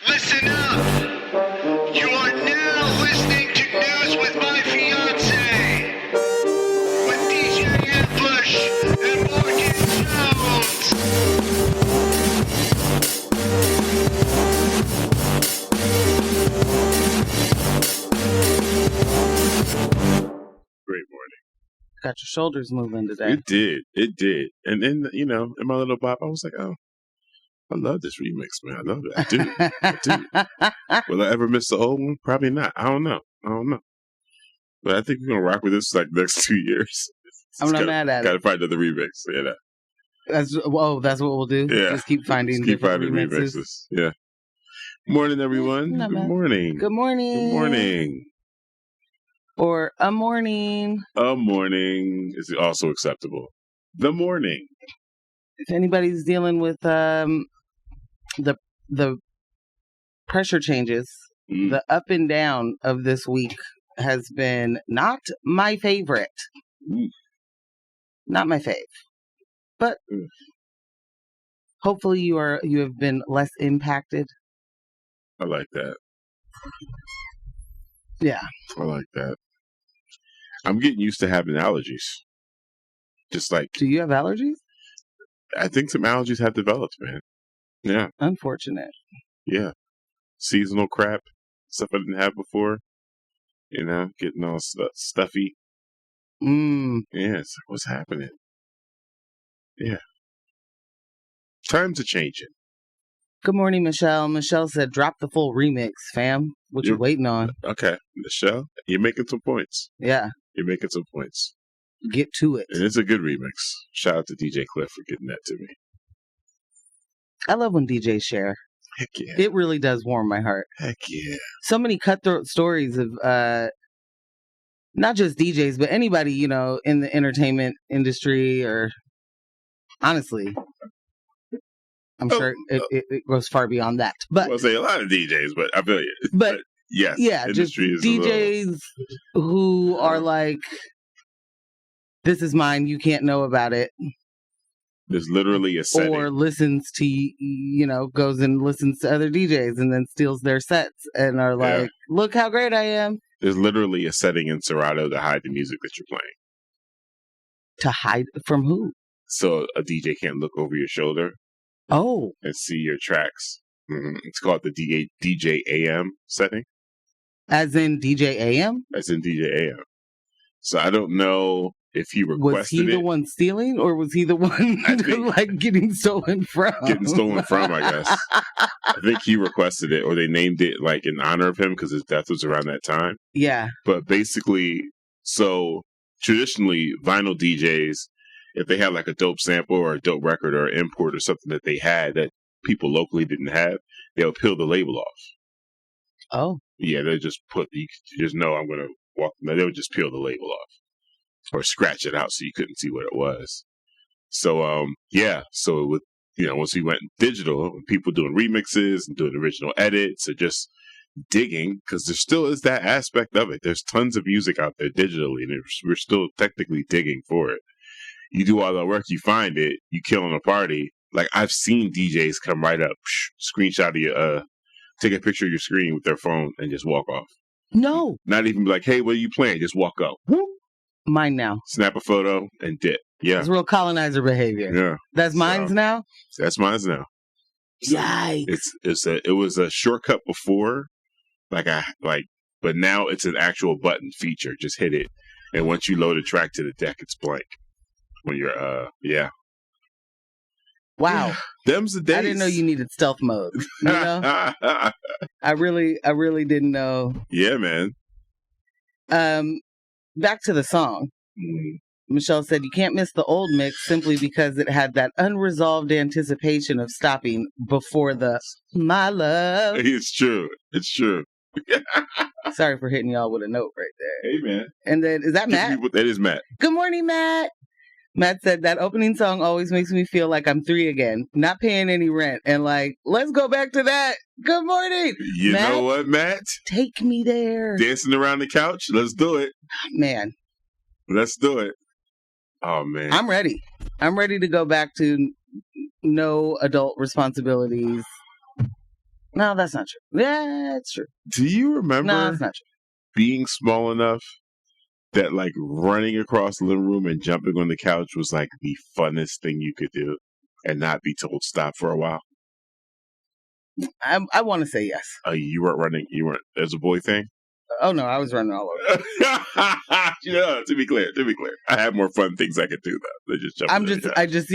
Listen up! You are now listening to News with My Fiancé with DJ Ambush and Morgan Jones. Great morning. Got your shoulders moving today. It did. And then, in my little bop, I was like, oh, I love this remix, man. I love it. I do. Will I ever miss the old one? Probably not. I don't know. But I think we're going to rock with this like the next 2 years. I'm not mad at it. Got to find another remix. Yeah. That's what we'll do. Yeah. Just keep finding remixes. Yeah. Morning, everyone. Not Good bad. morning. Good morning. Good morning. Or a morning. A morning is also acceptable. The morning. If anybody's dealing with the pressure changes, the up and down of this week has been not my favorite. Not my fave. But hopefully you have been less impacted. I like that. Yeah. I like that. I'm getting used to having allergies. Just like... Do you have allergies? I think some allergies have developed, man. Yeah. Unfortunate. Yeah. Seasonal crap. Stuff I didn't have before. Getting all stuffy. Yeah, it's like, what's happening? Yeah. Times are changing. Good morning, Michelle. Michelle said, drop the full remix, fam. What you waiting on? Okay. Michelle, you're making some points. Yeah. You're making some points. Get to it. And it's a good remix. Shout out to DJ Cliff for getting that to me. I love when DJs share. Heck yeah. It really does warm my heart. Heck yeah. So many cutthroat stories of not just DJs, but anybody, in the entertainment industry or honestly, I'm sure it goes far beyond that. But I'll say a lot of DJs, but I feel you. But yes, yeah, just DJs who are like, this is mine, you can't know about it. There's literally a setting. Or listens to, goes and listens to other DJs and then steals their sets and are like, look how great I am. There's literally a setting in Serato to hide the music that you're playing. To hide from who? So a DJ can't look over your shoulder. Oh. And see your tracks. It's called the DJ AM setting. As in DJ AM? As in DJ AM. So I don't know if he requested it. Was he the one stealing, or was he the one getting stolen from? Getting stolen from, I guess. I think he requested it, or they named it like in honor of him because his death was around that time. Yeah. But basically, so traditionally, vinyl DJs, if they had like a dope sample or a dope record or import or something that they had that people locally didn't have, they'll peel the label off. Oh. Yeah, they just you just know I'm going to walk. They would just peel the label off or scratch it out so you couldn't see what it was. So, so with, once we went digital, people doing remixes and doing original edits or just digging, because there still is that aspect of it. There's tons of music out there digitally, and we're still technically digging for it. You do all that work, you find it, you kill on a party. Like, I've seen DJs come right up, screenshot of your, take a picture of your screen with their phone and just walk off. No. Not even be like, hey, what are you playing? Just walk up. Whoop. Mine now. Snap a photo and dip. Yeah. It's real colonizer behavior. Yeah. That's mine's now? That's mine's now. So Yikes. It was a shortcut before, but now it's an actual button feature. Just hit it. And once you load a track to the deck, it's blank. When you're, Wow. Yeah, them's the days. I didn't know you needed stealth mode. I really didn't know. Yeah, man. Back to the song. Michelle said, you can't miss the old mix simply because it had that unresolved anticipation of stopping before the my love. It's true. Sorry for hitting y'all with a note right there. Hey, man. And then, is that Matt? That is Matt. Good morning, Matt. Matt said, that opening song always makes me feel like I'm 3 again, not paying any rent. And let's go back to that. Good morning. You know what, Matt? Take me there. Dancing around the couch? Let's do it. Man. Let's do it. Oh, man. I'm ready. I'm ready to go back to no adult responsibilities. No, that's not true. Yeah, it's true. Do you No, remember that's not true. being small enough that like running across the living room and jumping on the couch was like the funnest thing you could do and not be told stop for a while? I want to say yes. You weren't running. You weren't as a boy thing. Oh no, I was running all over. Yeah, to be clear, I had more fun things I could do though. Than just jump. I just,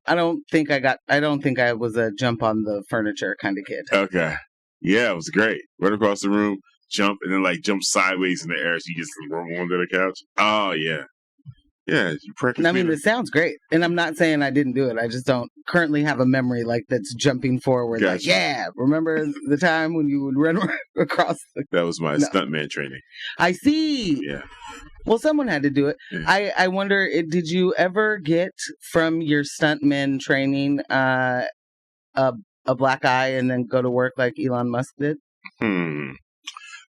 I don't think I was a jump on the furniture kind of kid. Okay. Yeah, it was great. Run across the room, jump, and then like jump sideways in the air so you just roll onto the couch. Oh yeah. Yeah, you practice. I mean, it sounds great. And I'm not saying I didn't do it. I just don't currently have a memory like that's jumping forward. Gotcha. Like, yeah, remember the time when you would run across the... That was my stuntman training. I see. Yeah. Well, someone had to do it. Yeah. I wonder, did you ever get from your stuntman training a black eye and then go to work like Elon Musk did?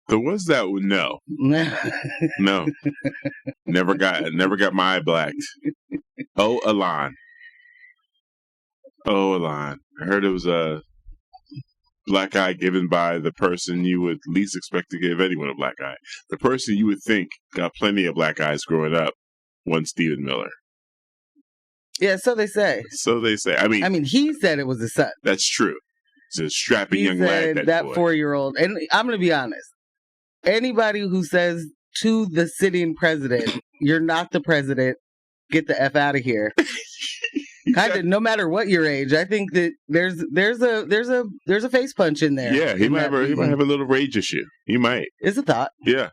There was that one. No. No. Never got my eye blacked. Oh, Elon. I heard it was a black eye given by the person you would least expect to give anyone a black eye. The person you would think got plenty of black eyes growing up, one Stephen Miller. Yeah, so they say. I mean, he said it was his son. That's true. It's a strapping young lad. That 4-year-old. And I'm going to be honest. Anybody who says to the sitting president, "You're not the president, get the F out of here." Kind of, no matter what your age, I think that there's a face punch in there. Yeah, he might have a little rage issue. He might. It's a thought. Yeah.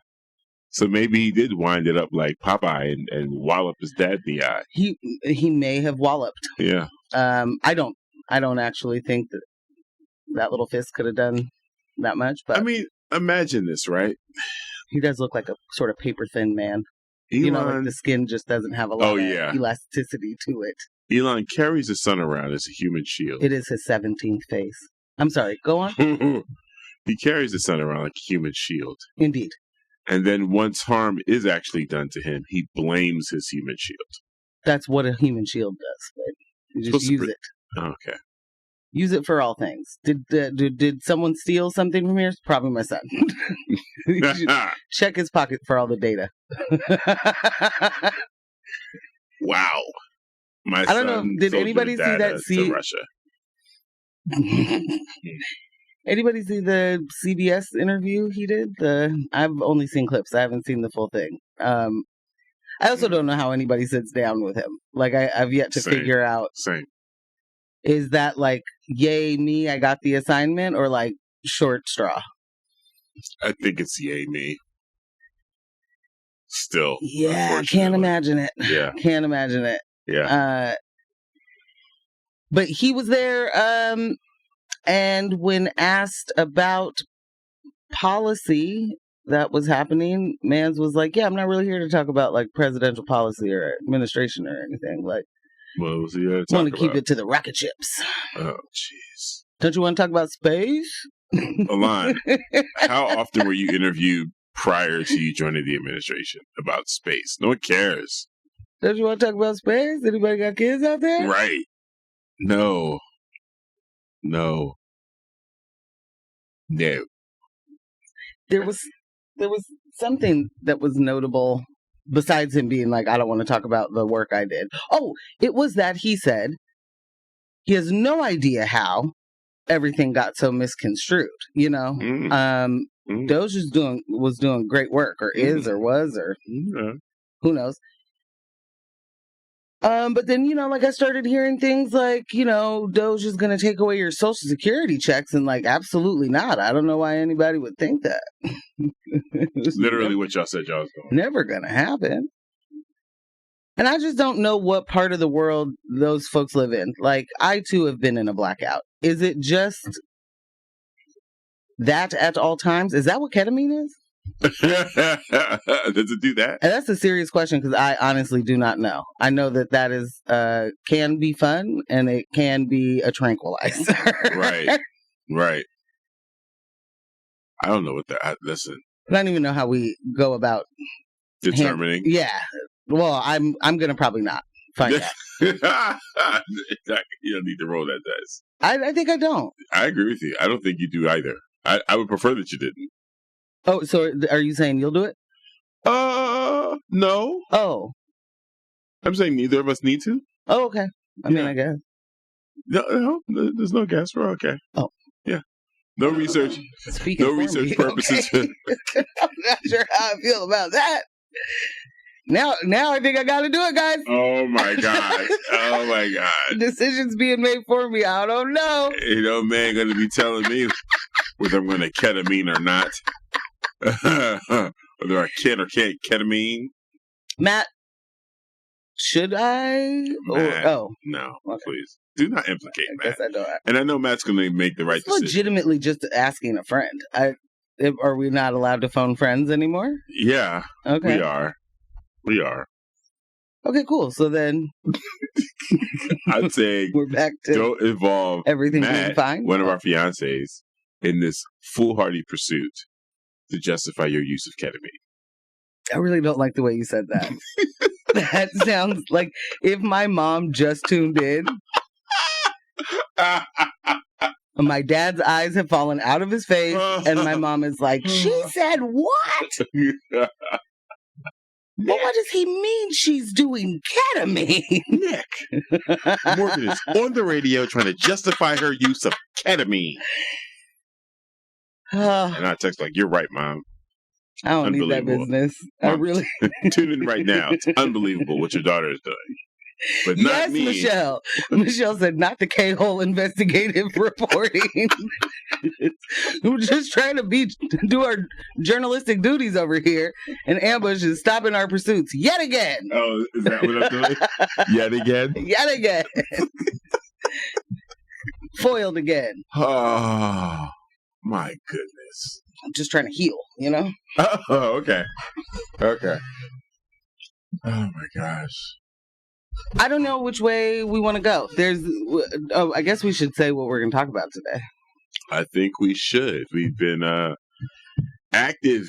So maybe he did wind it up like Popeye and wallop his dad in the eye. He may have walloped. Yeah. I don't actually think that little fist could have done that much. But I mean, imagine this, right? He does look like a sort of paper thin man. Elon, like the skin just doesn't have a lot of elasticity to it. Elon carries his son around as a human shield. It is his 17th face. I'm sorry, go on. He carries his son around like a human shield. Indeed. And then once harm is actually done to him, he blames his human shield. That's what a human shield does. Right? You just use it. Okay. Use it for all things. Did someone steal something from here? Probably my son. Check his pocket for all the data. Wow. I don't know. Did anybody see that? Russia. Anybody see the CBS interview he did? I've only seen clips. I haven't seen the full thing. I also don't know how anybody sits down with him. Like I've yet to figure out. Same. Is that like, yay me, I got the assignment, or like short straw? I think it's yay me. Still. Yeah, can't imagine it. Yeah. Can't imagine it. Yeah. But he was there, and when asked about policy that was happening, Mans was like, yeah, I'm not really here to talk about like presidential policy or administration or anything. Like, what was he there to talk want to keep it to the rocket ships. Oh, jeez. Don't you want to talk about space? Elon, how often were you interviewed prior to you joining the administration about space? No one cares. Don't you want to talk about space? Anybody got kids out there? Right. No. There was something that was notable besides him being like, I don't want to talk about the work I did. Oh, it was that he said he has no idea how everything got so misconstrued, you know? Doge was doing great work, or is, or was, or who knows? But then, you know, like I started hearing things like, you know, Doge is going to take away your social security checks, and like, absolutely not. I don't know why anybody would think that. Literally what y'all said y'all was going. Never going to happen. And I just don't know what part of the world those folks live in. Like, I too have been in a blackout. Is it just that at all times? Is that what ketamine is? Does it do that? And that's a serious question, because I honestly do not know. I know that is can be fun, and it can be a tranquilizer. Right. I don't know what that. Listen, I don't even know how we go about determining. Yeah. Well, I'm gonna probably not find out. You don't need to roll that dice. I think I don't. I agree with you. I don't think you do either. I would prefer that you didn't. Oh, so are you saying you'll do it? No. Oh. I'm saying neither of us need to. Oh, okay. I mean, I guess. No, there's no guess. We're okay. Oh. Yeah. No research. Speaking No for research me, purposes. okay. I'm not sure how I feel about that. Now I think I got to do it, guys. Oh my god! Oh my god! Decisions being made for me. I don't know. You know, man, going to be telling me whether I'm going to ketamine or not. Whether I can or can't ketamine. Matt, should I? Matt, No, okay. Please do not implicate I Matt. guess I don't. And I know Matt's going to make the right decision. Legitimately, just asking a friend. Are we not allowed to phone friends anymore? Yeah. Okay. We are. Okay, cool. So then I'd say we're back to don't involve everything Matt, being fine. one of our fiancés, in this foolhardy pursuit to justify your use of ketamine. I really don't like the way you said that. That sounds like if my mom just tuned in. My dad's eyes have fallen out of his face, and my mom is like, "She said what? Well, what does he mean she's doing ketamine?" Nick, Morgan is on the radio trying to justify her use of ketamine. And I text like, "You're right, Mom. I don't need that business. Mom, I really tune in right now. It's unbelievable what your daughter is doing." But not yes, me. Michelle. Michelle said, "Not the K-hole investigative reporting." We're just trying to do our journalistic duties over here, and Ambush is stopping our pursuits yet again. Oh, is that what I'm doing? Yet again? Yet again. Foiled again. Oh, my goodness. I'm just trying to heal, you know? Oh, okay. Okay. Oh, my gosh. I don't know which way we want to go. I guess we should say what we're going to talk about today. I think we should. We've been active.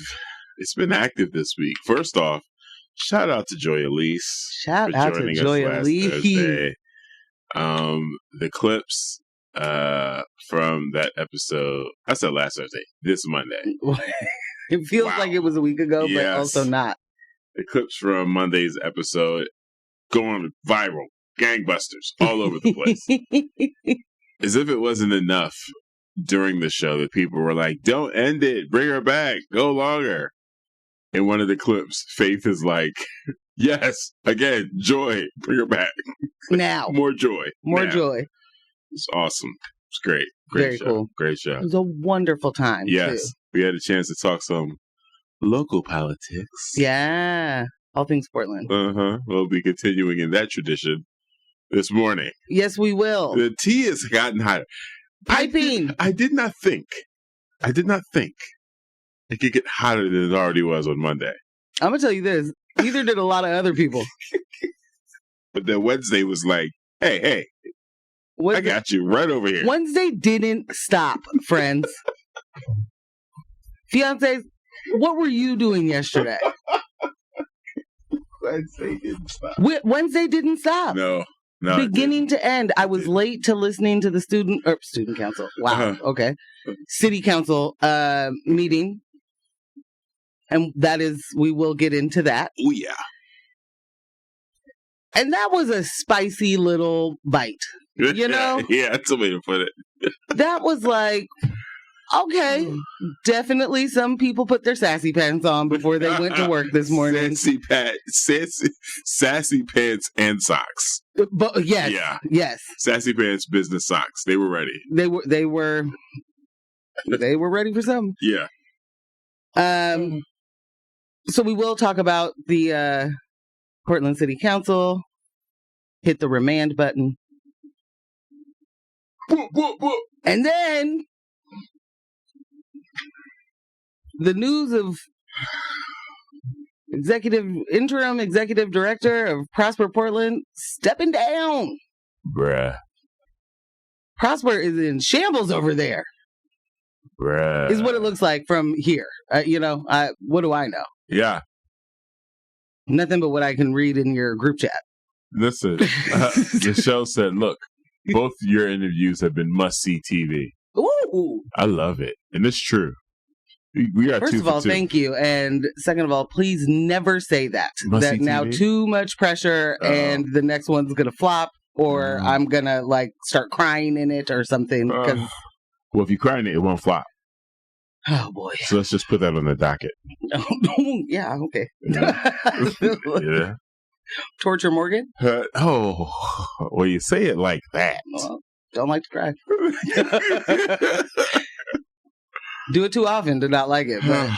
It's been active this week. First off, shout out to Joy Elise. Shout out to Joy Elise. The clips from that episode, I said last Thursday, this Monday. It feels like it was a week ago, but also not. The clips from Monday's episode going viral, gangbusters all over the place. As if it wasn't enough during the show that people were like, "Don't end it, bring her back, go longer." In one of the clips, Faith is like, "Yes, again, Joy, bring her back. Now. More joy. More joy." It's awesome. It's great. Very show. Cool. Great show. It was a wonderful time. Yes. Too. We had a chance to talk some local politics. Yeah. All things Portland. We'll be continuing in that tradition this morning. Yes, we will. The tea has gotten hotter. Piping. I did not think it could get hotter than it already was on Monday. I'm going to tell you this. Neither did a lot of other people. But then Wednesday was like, hey, I got you right over here. Wednesday didn't stop, friends. Fiancés, what were you doing yesterday? Wednesday didn't stop. Wednesday didn't stop. No. Beginning to end. I was late to listening to the student council. Wow. Okay. City council meeting. And we will get into that. Oh, yeah. And that was a spicy little bite. You know? Yeah, that's a way to put it. That was like, okay, definitely some people put their sassy pants on before they went to work this morning. Sassy pants and socks. But yes, yeah. Yes. Sassy pants, business socks. They were ready. They were ready for something. Yeah. So we will talk about the Portland City Council. Hit the remand button. And then the news of interim executive director of Prosper Portland stepping down. Bruh. Prosper is in shambles over there. Bruh. Is what it looks like from here. What do I know? Yeah. Nothing but what I can read in your group chat. Listen, the show said, look, Both your interviews have been must-see TV. Ooh. I love it. And it's true. We are First two of for all, two. thank you. And second of all, please never say that. Must-see That now TV? too much pressure and the next one's going to flop or I'm going to like start crying in it or something. Because Well, if you cry in it, it won't flop. oh, boy. So let's just put that on the docket. Yeah, okay. Yeah. Torture Morgan? Well, you say it like that. Well, don't like to cry. Do it too often to not like it. But...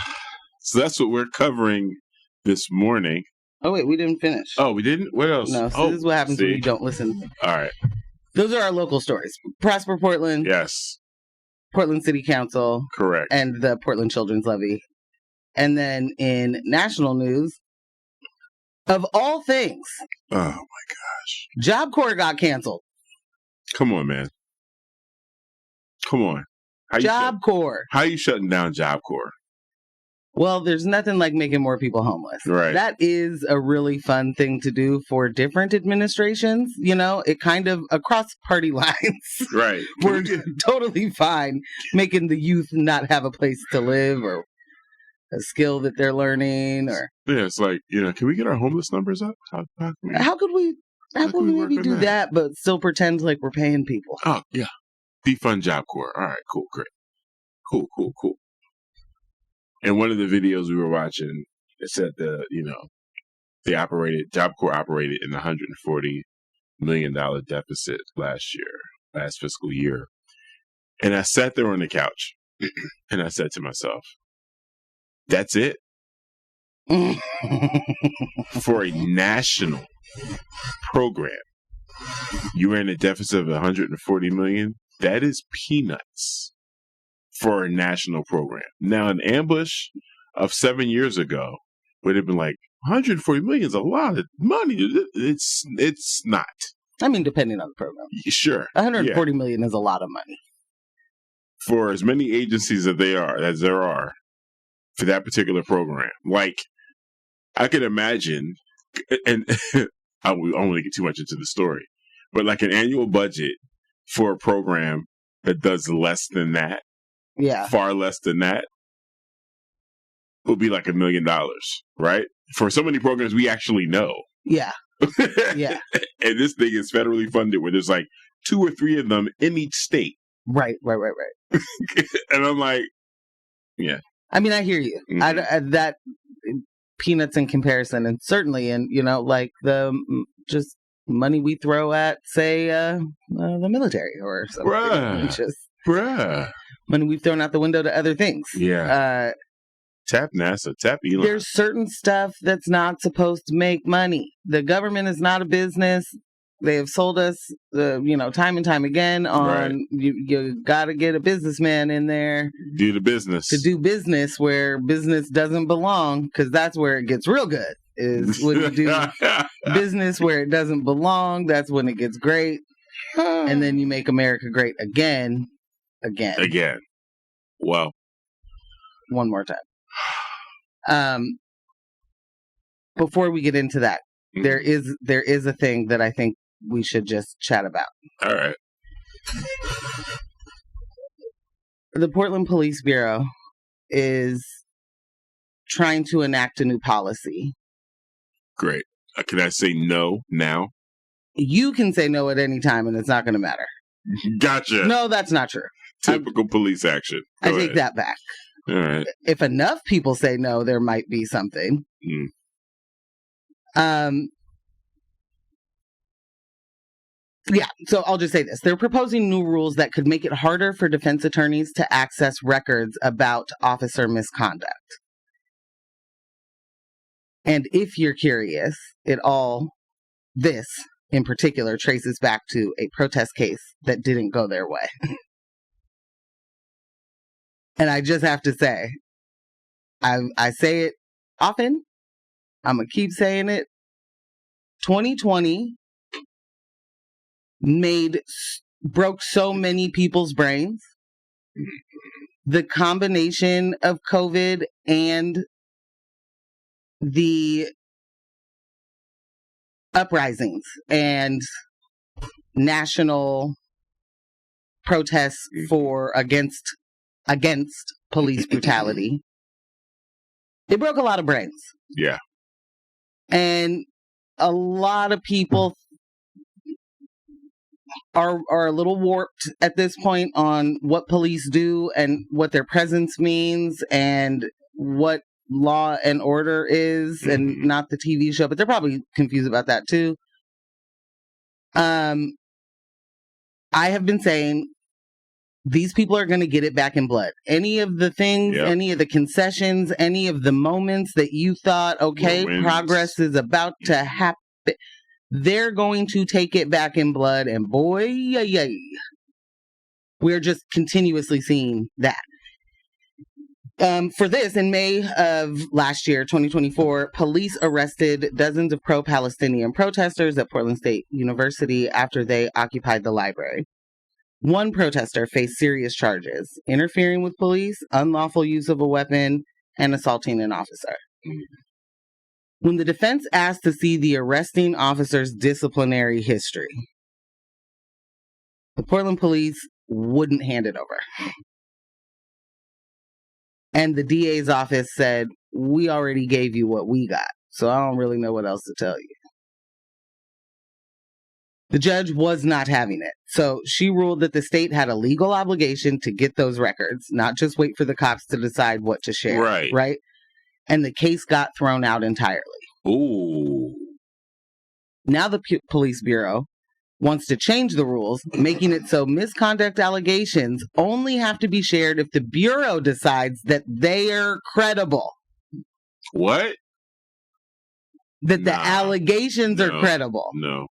So that's what we're covering this morning. Oh, wait, we didn't finish. Oh, we didn't? What else? No, so this is what happens when you don't listen. All right. Those are our local stories. Prosper Portland. Yes. Portland City Council. Correct. And the Portland Children's Levy. And then in national news, of all things, oh my gosh, Job Corps got canceled. Come on, man. Come on. Job Corps. How you shutting down Job Corps? Well, there's nothing like making more people homeless. Right. That is a really fun thing to do for different administrations. You know, it kind of across party lines. Right. We're totally fine making the youth not have a place to live or a skill that they're learning or yeah, it's like, can we get our homeless numbers up? How could we maybe do that but still pretend like we're paying people? Oh, yeah. Defund Job Corps. All right, cool, great. Cool. And one of the videos we were watching, it said Job Corps operated in a $140 million deficit last fiscal year. And I sat there on the couch and I said to myself, that's it? For a national program, you were in a deficit of 140 million. That is peanuts for a national program. Now, an ambush of 7 years ago would have been like 140 million is a lot of money. It's not. I mean, depending on the program. Sure, 140 million is a lot of money for as many agencies as there are for that particular program. Like, I could imagine, and I won't really get too much into the story, but like an annual budget for a program that does less than that, far less than that, would be like $1 million, right? For so many programs we actually know. Yeah. Yeah. And this thing is federally funded where there's like 2 or 3 of them in each state. Right. And I'm like, yeah. I mean, I hear you. Mm-hmm. That peanuts in comparison, and certainly in, like the just money we throw at, say, the military or something. Bruh. Money we've thrown out the window to other things. Yeah. Tap NASA, tap Elon. There's certain stuff that's not supposed to make money. The government is not a business. They have sold us, time and time again on you got to get a businessman in there. Do the business. To do business where business doesn't belong, because that's where it gets real good, is when you do business where it doesn't belong. That's when it gets great. And then you make America great again. Well. One more time. Before we get into that, there is a thing that I think we should just chat about. All right. The Portland Police Bureau is trying to enact a new policy. Great. Can I say no now? You can say no at any time and it's not going to matter. Gotcha. No, that's not true. Typical police action. I take that back. All right. If enough people say no, there might be something. Yeah, so I'll just say this. They're proposing new rules that could make it harder for defense attorneys to access records about officer misconduct. And if you're curious, this in particular traces back to a protest case that didn't go their way. And I just have to say, I say it often. I'm going to keep saying it. 2020 broke so many people's brains. The combination of COVID and the uprisings and national protests against police brutality. It broke a lot of brains. Yeah. And a lot of people are a little warped at this point on what police do and what their presence means and what Law and Order is, and not the TV show, but they're probably confused about that too. I have been saying these people are going to get it back in blood. Any of the things, any of the concessions, any of the moments that you thought, okay, progress is about to happen, they're going to take it back in blood. And boy, we're just continuously seeing that. For this, in May of last year, 2024, police arrested dozens of pro-Palestinian protesters at Portland State University after they occupied the library. One protester faced serious charges: interfering with police, unlawful use of a weapon, and assaulting an officer. When the defense asked to see the arresting officer's disciplinary history, the Portland police wouldn't hand it over. And the DA's office said, we already gave you what we got, so I don't really know what else to tell you. The judge was not having it, so she ruled that the state had a legal obligation to get those records, not just wait for the cops to decide what to share. Right? And the case got thrown out entirely. Ooh. Now the police bureau wants to change the rules, making it so misconduct allegations only have to be shared if the bureau decides that they're credible. What? That the allegations are credible. No.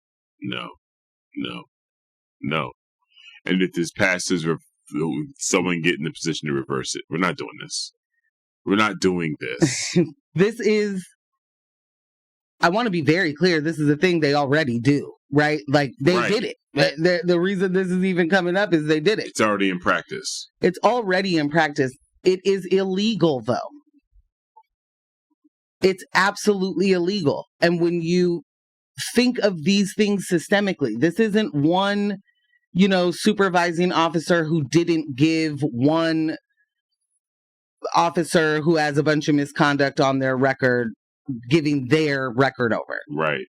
And if this passes, someone get in the position to reverse it. We're not doing this. We're not doing this. This is, I want to be very clear, this is a thing they already do, right? Like, they did it. The reason this is even coming up is they did it. It's already in practice. It's already in practice. It is illegal, though. It's absolutely illegal. And when you think of these things systemically, this isn't one, supervising officer who didn't give one officer who has a bunch of misconduct on their record, giving their record over. Right.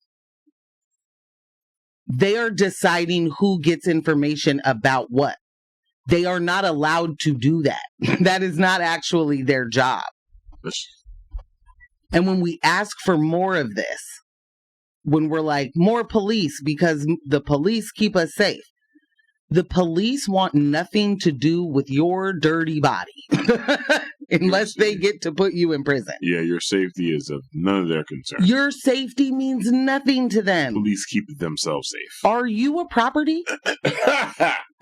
They are deciding who gets information about what. They are not allowed to do that. That is not actually their job. And when we ask for more of this, when we're like, more police because the police keep us safe, the police want nothing to do with your dirty body unless they get to put you in prison. Yeah, your safety is of none of their concern. Your safety means nothing to them. Police keep themselves safe. Are you a property?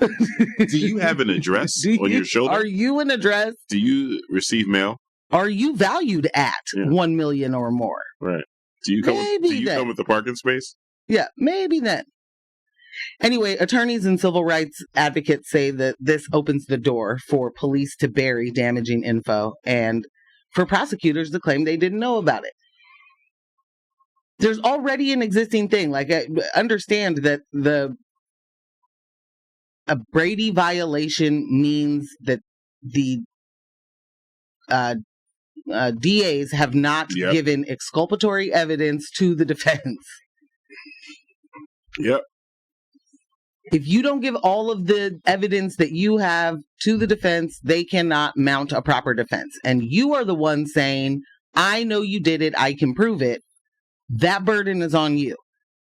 Do you have an address on your shoulder? Are you an address? Do you receive mail? Are you valued at 1 million or more? Right. Do you come with the parking space? Yeah, maybe then. Anyway, attorneys and civil rights advocates say that this opens the door for police to bury damaging info and for prosecutors to claim they didn't know about it. There's already an existing thing. Like, I understand that a Brady violation means that the DAs have not given exculpatory evidence to the defense. Yep. If you don't give all of the evidence that you have to the defense, they cannot mount a proper defense. And you are the one saying, I know you did it, I can prove it. That burden is on you.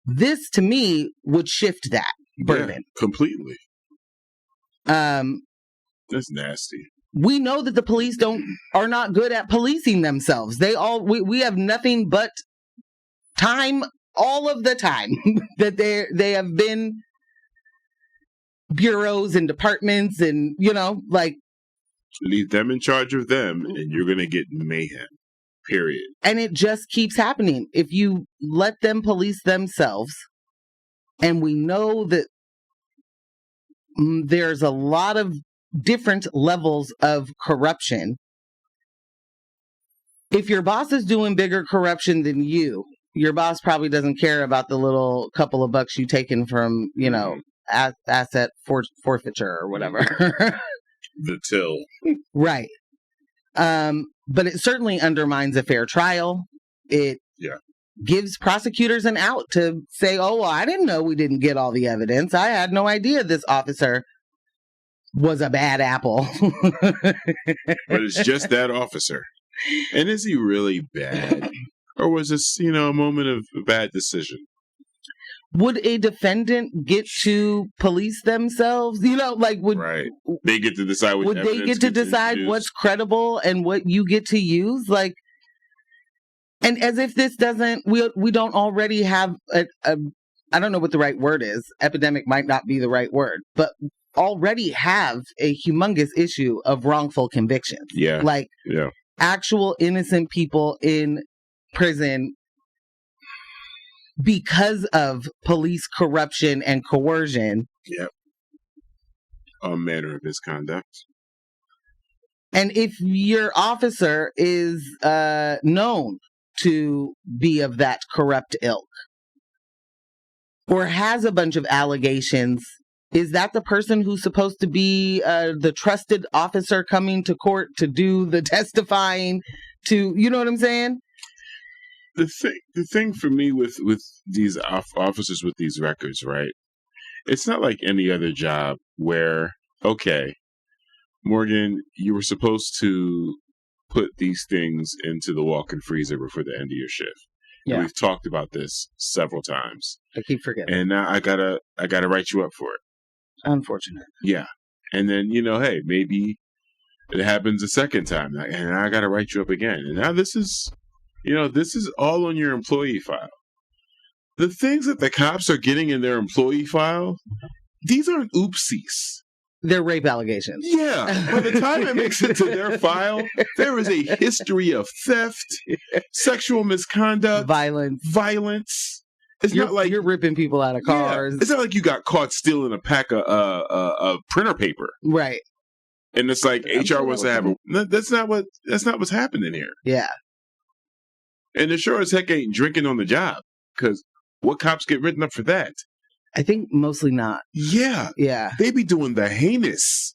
This, to me, would shift that burden. Yeah, completely. That's nasty. We know that the police are not good at policing themselves. We have nothing but time, all of the time, that they have been bureaus and departments and, leave them in charge of them and you're going to get mayhem, period. And it just keeps happening. If you let them police themselves, and we know that there's a lot of different levels of corruption. If your boss is doing bigger corruption than you, your boss probably doesn't care about the little couple of bucks you taken from, you know, asset forfeiture or whatever. The till. Right. But it certainly undermines a fair trial. It gives prosecutors an out to say, oh, well, I didn't know we didn't get all the evidence. I had no idea this officer was a bad apple. But it's just that officer. And is he really bad? Or was this, you know, a moment of a bad decision? Would a defendant get to police themselves? You know, like right. They get to decide would they get to decide what's credible and what you get to use? Like, and as if this doesn't, we don't already have a I don't know what the right word is. Epidemic might not be the right word, but already have a humongous issue of wrongful convictions. Yeah. Like actual innocent people in prison because of police corruption and coercion. Yep. All manner of misconduct. And if your officer is known to be of that corrupt ilk or has a bunch of allegations, is that the person who's supposed to be the trusted officer coming to court to do the testifying to, you know what I'm saying? The thing for me with these officers with these records, right? It's not like any other job where, okay, Morgan, you were supposed to put these things into the walk-in freezer before the end of your shift. Yeah. And we've talked about this several times. I keep forgetting. And now I gotta write you up for it. Unfortunate. Yeah. And then, you know, hey, maybe it happens a second time, and I gotta write you up again. And now this is all on your employee file. The things that the cops are getting in their employee file, these aren't oopsies. They're rape allegations. Yeah. By the time it makes it to their file, there is a history of theft, sexual misconduct, violence. It's not like you're ripping people out of cars. Yeah, it's not like you got caught stealing a pack of printer paper. Right. And it's like HR wants to have it. That's not what's happening here. Yeah. And it sure as heck ain't drinking on the job, because what cops get written up for that? I think mostly not. Yeah. Yeah. They be doing the heinous.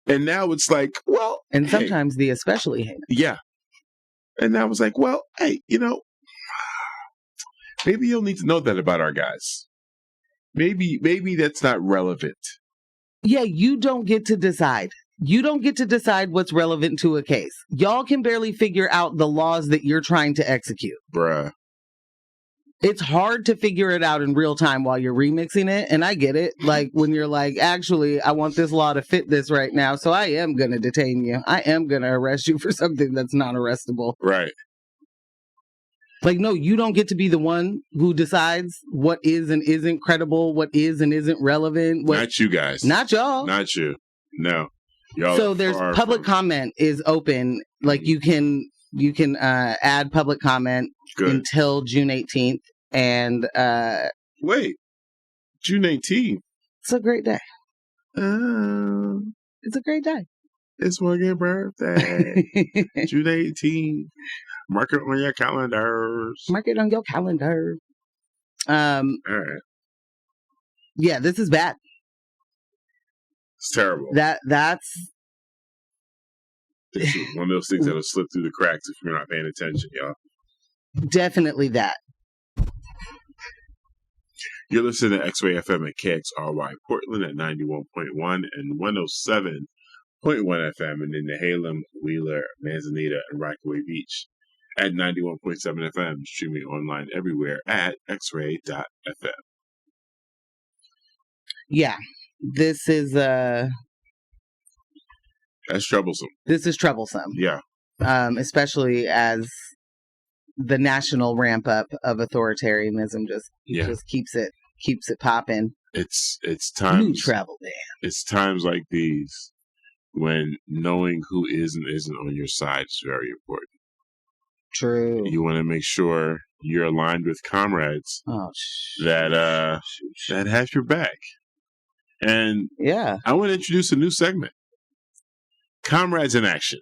And now it's like, well. And sometimes the especially heinous. Yeah. And now it's like, well, hey, you know, maybe you'll need to know that about our guys. Maybe that's not relevant. Yeah, you don't get to decide. You don't get to decide what's relevant to a case. Y'all can barely figure out the laws that you're trying to execute. Bruh. It's hard to figure it out in real time while you're remixing it. And I get it. Like when you're like, actually, I want this law to fit this right now. So I am going to detain you. I am going to arrest you for something that's not arrestable. Right. Like, no, you don't get to be the one who decides what is and isn't credible, what is and isn't relevant. Not you guys. Not y'all. Not you. No. Y'all so there's public comment is open. Like you can add public comment until June 18th. And wait, June 18th. It's a great day. It's a great day. It's Morgan's birthday. June 18th. Mark it on your calendars. Mark it on your calendar. All right. Yeah, this is bad. It's terrible. That's one of those things that'll slip through the cracks if you're not paying attention, y'all. Definitely that. You're listening to X-Ray FM at KXRY Portland at 91.1 and 107.1 FM, and in Nehalem, Wheeler, Manzanita, and Rockaway Beach at 91.7 FM, streaming online everywhere at xray.fm. Yeah, this is that's troublesome. This is troublesome. Yeah. Especially as the national ramp up of authoritarianism just keeps it popping. It's times new travel ban. It's times like these when knowing who is and isn't on your side is very important. True. You want to make sure you're aligned with comrades that have your back. And yeah, I want to introduce a new segment. Comrades in Action.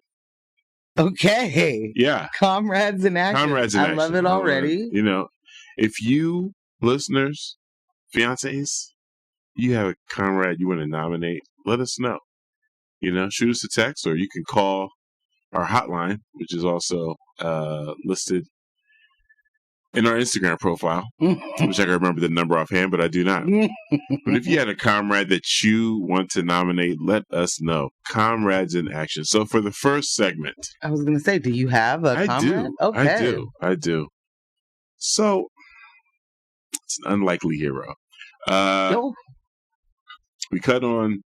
Okay. Yeah. Comrades in Action. Comrades in Action. I love it already. You know, If you, listeners, fiancés, you have a comrade you want to nominate, let us know. Shoot us a text, or you can call our hotline, which is also listed in our Instagram profile. I wish I could remember the number offhand, but I do not. But if you had a comrade that you want to nominate, let us know. Comrades in action. So for the first segment, I was going to say, do you have a comrade? Okay. I do. So it's an unlikely hero. We cut on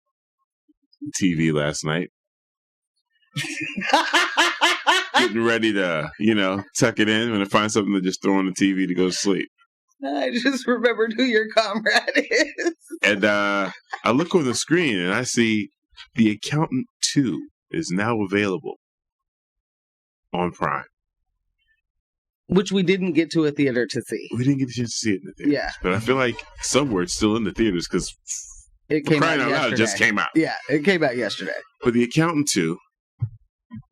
TV last night. Getting ready to, tuck it in and find something to just throw on the TV to go to sleep. I just remembered who your comrade is. And I look on the screen and I see The Accountant 2 is now available on Prime. Which we didn't get to a theater to see. We didn't get a chance to see it in the theaters. Yeah. But I feel like somewhere it's still in the theaters because it came out loud, it just came out. Yeah, it came out yesterday. But The Accountant 2.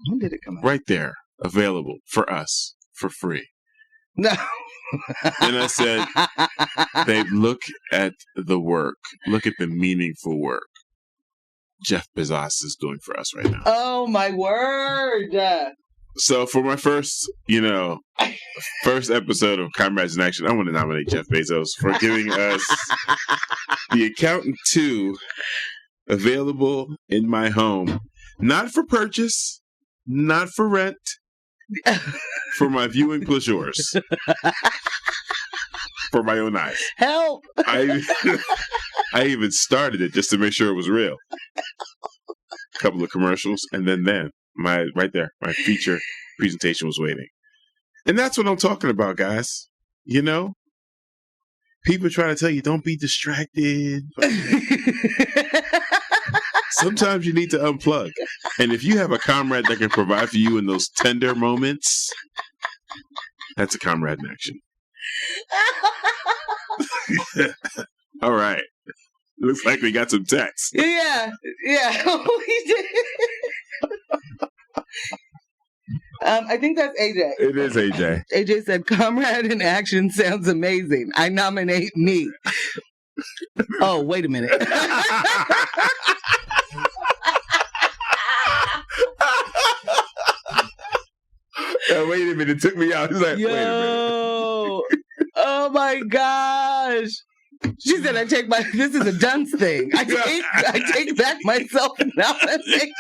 When did it come out? Right there, available for us for free. No. And I said, babe, look at the work. Look at the meaningful work Jeff Bezos is doing for us right now. Oh, my word. So for my first episode of Comrades in Action, I want to nominate Jeff Bezos for giving us The Accountant 2 available in my home. Not for purchase, not for rent, for my viewing pleasures. For my own eyes. Help! I even started it just to make sure it was real. A couple of commercials, and then my feature presentation was waiting. And that's what I'm talking about, guys. People trying to tell you, don't be distracted. Sometimes you need to unplug. And if you have a comrade that can provide for you in those tender moments, that's a comrade in action. All right. Looks like we got some text. Yeah, we did. I think that's AJ. It is AJ. AJ said, Comrade in Action sounds amazing. I nominate me. Oh, wait a minute. Wait a minute. It took me out. He's like, wait a minute. Oh my gosh. She said, this is a dunce thing. I take back my self-nomination.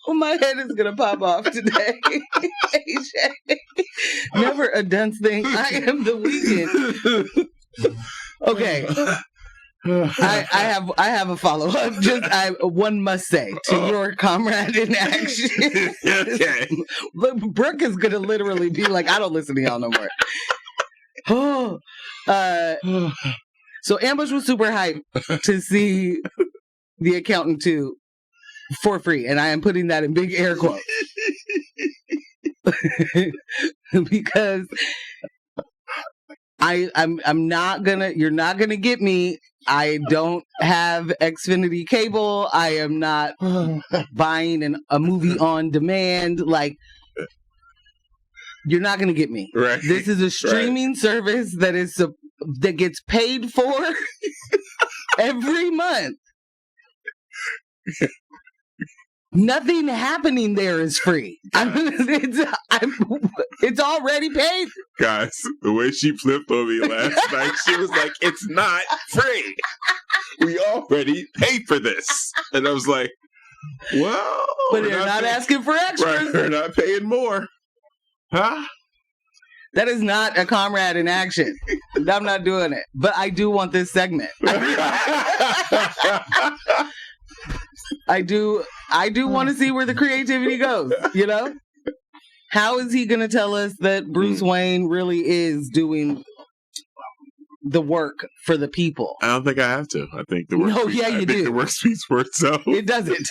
Oh, my head is going to pop off today. AJ. Never a dunce thing. I am the weekend. Okay. I have a follow-up. One must say to your comrade in action. Okay. Brooke is gonna literally be like, I don't listen to y'all no more. So Ambush was super hyped to see The Accountant 2 for free, and I am putting that in big air quotes because I'm not gonna. You're not gonna get me. I don't have Xfinity cable. I am not buying a movie on demand. Like, you're not going to get me. Right. This is a streaming service that gets paid for every month. Nothing happening there is free. It's already paid. Guys, the way she flipped on me last night, she was like, it's not free. We already paid for this. And I was like, well. But they're not asking for extras. Right, they're not paying more. Huh? That is not a comrade in action. I'm not doing it. But I do want this segment. I do want to see where the creativity goes, How is he going to tell us that Bruce Wayne really is doing the work for the people? I don't think I have to. I think the work do. The work speaks for itself. It doesn't.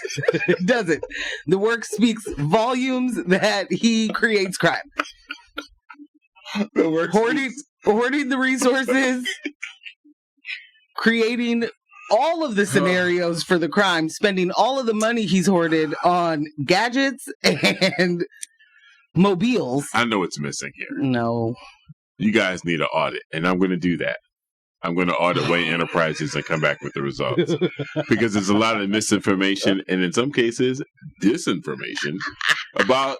It doesn't. The work speaks volumes that he creates crime. The work hoarding the resources, creating all of the scenarios for the crime, spending all of the money he's hoarded on gadgets and mobiles. I know what's missing here. No. You guys need an audit, and I'm going to do that. I'm going to audit Wayne Enterprises and come back with the results. Because there's a lot of misinformation and in some cases, disinformation about,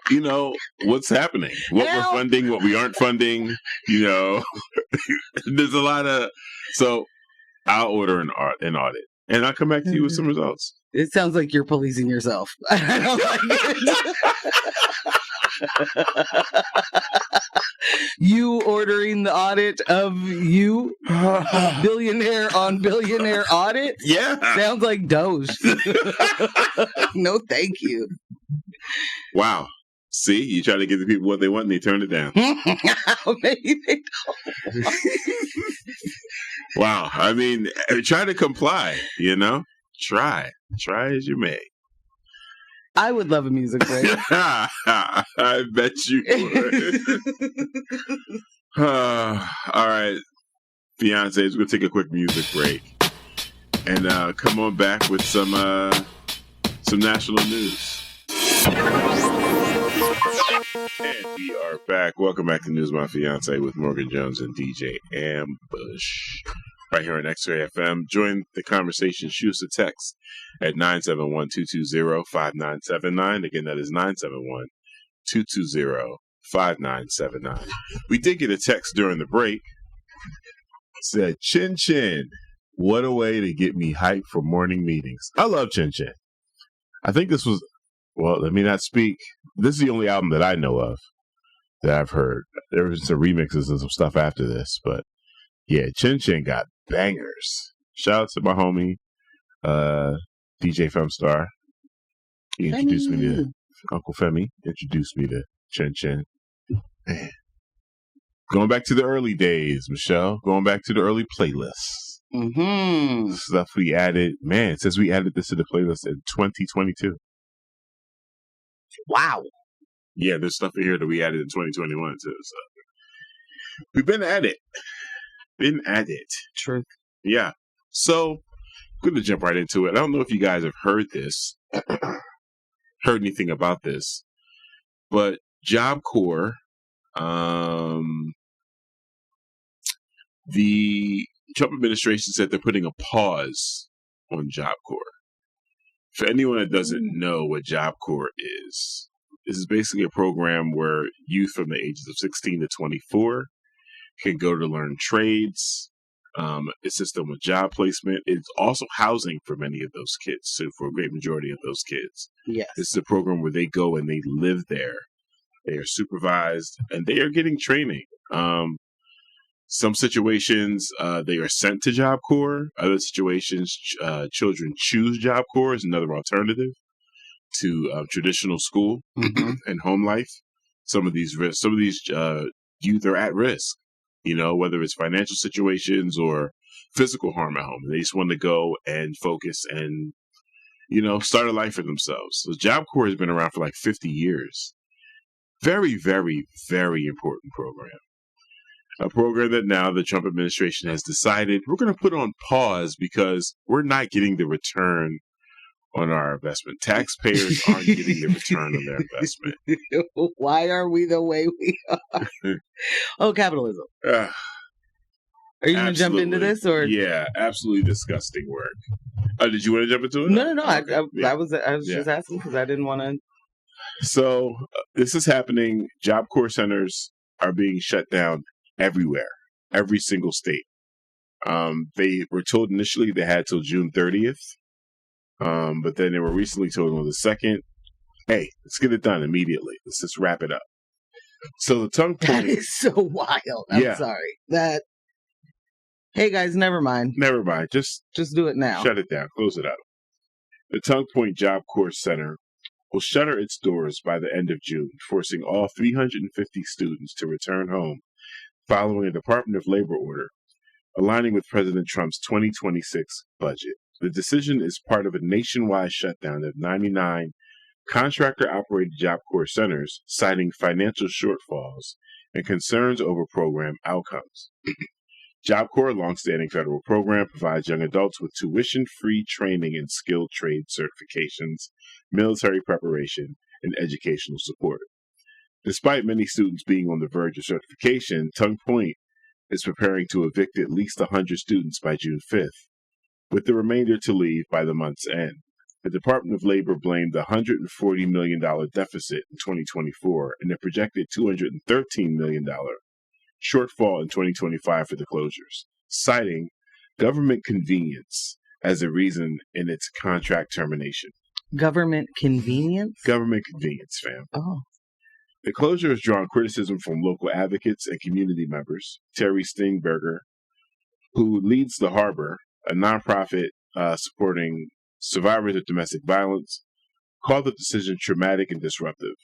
what's happening, what we're funding, what we aren't funding, There's a lot of... So I'll order an audit and I'll come back to you with some results. It sounds like you're policing yourself. I don't like it. You ordering the audit of you, billionaire on billionaire audit? Yeah. Sounds like Doge. No, thank you. Wow. See, you try to give the people what they want and they turn it down. Maybe they don't. Wow. I mean, try to comply, Try as you may. I would love a music break. I bet you would. All right, Fiancés, we're going to take a quick music break and come on back with some national news. And we are back. Welcome back to News My Fiancé with Morgan Jones and DJ Ambush. Right here on X-Ray FM. Join the conversation. Shoot us a text at 971-220-5979. Again, that is 971-220-5979. We did get a text during the break. It said, Chin Chin, what a way to get me hyped for morning meetings. I love Chin Chin. I think this was, well, let me not speak. This is the only album that I know of that I've heard. There was some remixes and some stuff after this, but yeah, Chin Chin got bangers. Shout out to my homie, DJ Femstar. He introduced me to Uncle Femi. Introduced me to Chin Chin. Man. Going back to the early days, Michelle. Going back to the early playlists. Mm-hmm. Stuff we added. Man, it says we added this to the playlist in 2022. Wow. Yeah, there's stuff in here that we added in 2021 too. So we've been at it. Truth. Yeah. So, I'm going to jump right into it. I don't know if you guys have heard this, heard anything about this, but Job Corps, the Trump administration said they're putting a pause on Job Corps. For anyone that doesn't know what Job Corps is, this is basically a program where youth from the ages of 16 to 24 can go to learn trades, assist them with job placement. It's also housing for many of those kids, so for a great majority of those kids. Yes. This is a program where they go and they live there. They are supervised, and they are getting training. Some situations, they are sent to Job Corps. Other situations, children choose Job Corps as another alternative to traditional school and home life. Some of these youth are at risk. Whether it's financial situations or physical harm at home. They just want to go and focus and, start a life for themselves. So Job Corps has been around for like 50 years. Very, very, very important program. A program that now the Trump administration has decided we're going to put on pause because we're not getting the return on our investment. Taxpayers aren't getting the return on their investment. Why are we the way we are? Oh, capitalism. Are you going to jump into this? Or yeah, absolutely disgusting work. Did you want to jump into it? No. Okay. I was just asking because I didn't want to. So this is happening. Job Corps centers are being shut down everywhere, every single state. They were told initially they had till June 30th. But then they were recently told on the 2nd, hey, let's get it done immediately. Let's just wrap it up. So the tongue point... That is so wild. I'm sorry. Hey guys, never mind. Never mind. Just do it now. Shut it down. Close it up. The Tongue Point Job Corps Center will shutter its doors by the end of June, forcing all 350 students to return home following a Department of Labor order, aligning with President Trump's 2026 budget. The decision is part of a nationwide shutdown of 99 contractor-operated Job Corps centers, citing financial shortfalls and concerns over program outcomes. Job Corps, a longstanding federal program, provides young adults with tuition-free training in skilled trade certifications, military preparation, and educational support. Despite many students being on the verge of certification, Tongue Point is preparing to evict at least 100 students by June 5th, with the remainder to leave by the month's end. The Department of Labor blamed the $140 million deficit in 2024 and a projected $213 million shortfall in 2025 for the closures, citing government convenience as a reason in its contract termination. Government convenience? Government convenience, fam. Oh. The closure has drawn criticism from local advocates and community members. Terry Steinberger, who leads The Harbor, a nonprofit supporting survivors of domestic violence, called the decision traumatic and disruptive.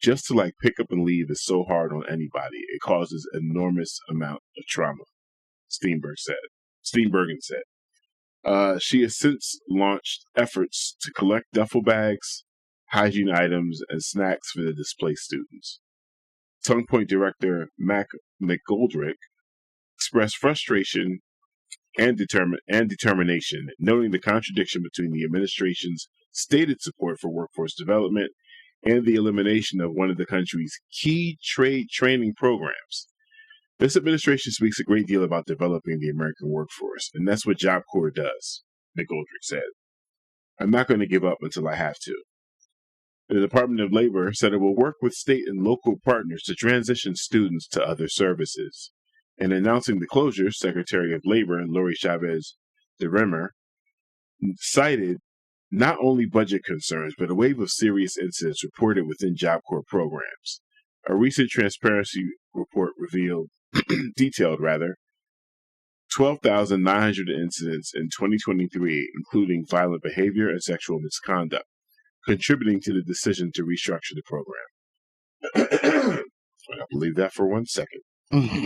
Just to pick up and leave is so hard on anybody. It causes enormous amount of trauma, Steenbergen said. She has since launched efforts to collect duffel bags, hygiene items, and snacks for the displaced students. Tongue Point director Mac McGoldrick expressed frustration and determination, noting the contradiction between the administration's stated support for workforce development and the elimination of one of the country's key trade training programs. This administration speaks a great deal about developing the American workforce, and that's what Job Corps does, McGoldrick said. I'm not going to give up until I have to. The Department of Labor said it will work with state and local partners to transition students to other services. In announcing the closure, Secretary of Labor Lori Chavez de Remmer cited not only budget concerns, but a wave of serious incidents reported within Job Corps programs. A recent transparency report detailed 12,900 incidents in 2023, including violent behavior and sexual misconduct, contributing to the decision to restructure the program. I'll leave that for 1 second.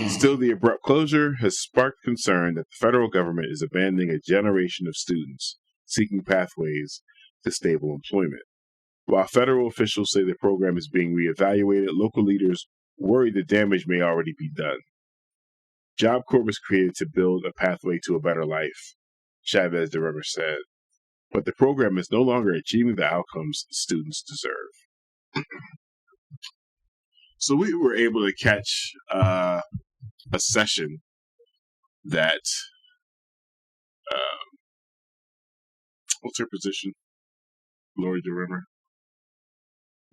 Still, the abrupt closure has sparked concern that the federal government is abandoning a generation of students seeking pathways to stable employment. While federal officials say the program is being reevaluated, local leaders worry the damage may already be done. Job Corps was created to build a pathway to a better life, Chavez de Remmer said, but the program is no longer achieving the outcomes students deserve. So we were able to catch a session that, what's her position? Lori de Remmer?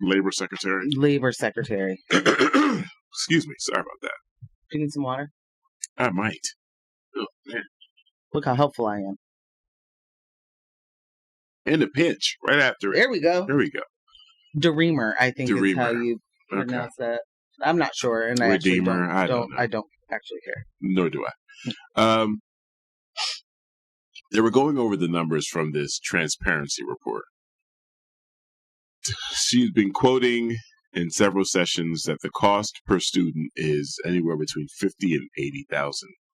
Labor Secretary? Labor Secretary. Excuse me, sorry about that. Do you need some water? I might. Oh, man. Look how helpful I am. In a pinch, right after it. There we go. There we go. Deremer, I think is how you Okay. pronounce that. I'm not sure, and Redeemer, I I don't know. I don't actually care. Nor do I. They were going over the numbers from this transparency report. She's been quoting in several sessions that the cost per student is anywhere between $50,000 and $80,000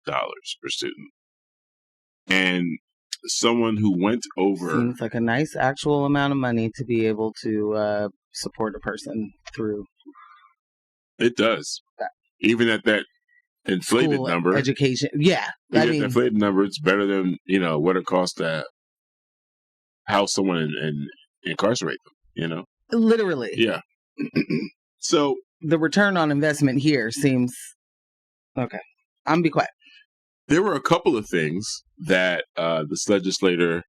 per student. And someone who went over... Seems like a nice actual amount of money to be able to support a person through. It does. Even at that inflated School, number. Education. Yeah. Even at the inflated number, it's better than, what it costs to house someone and incarcerate them, Literally. Yeah. So the return on investment here seems okay. I'm gonna be quiet. There were a couple of things that this legislator,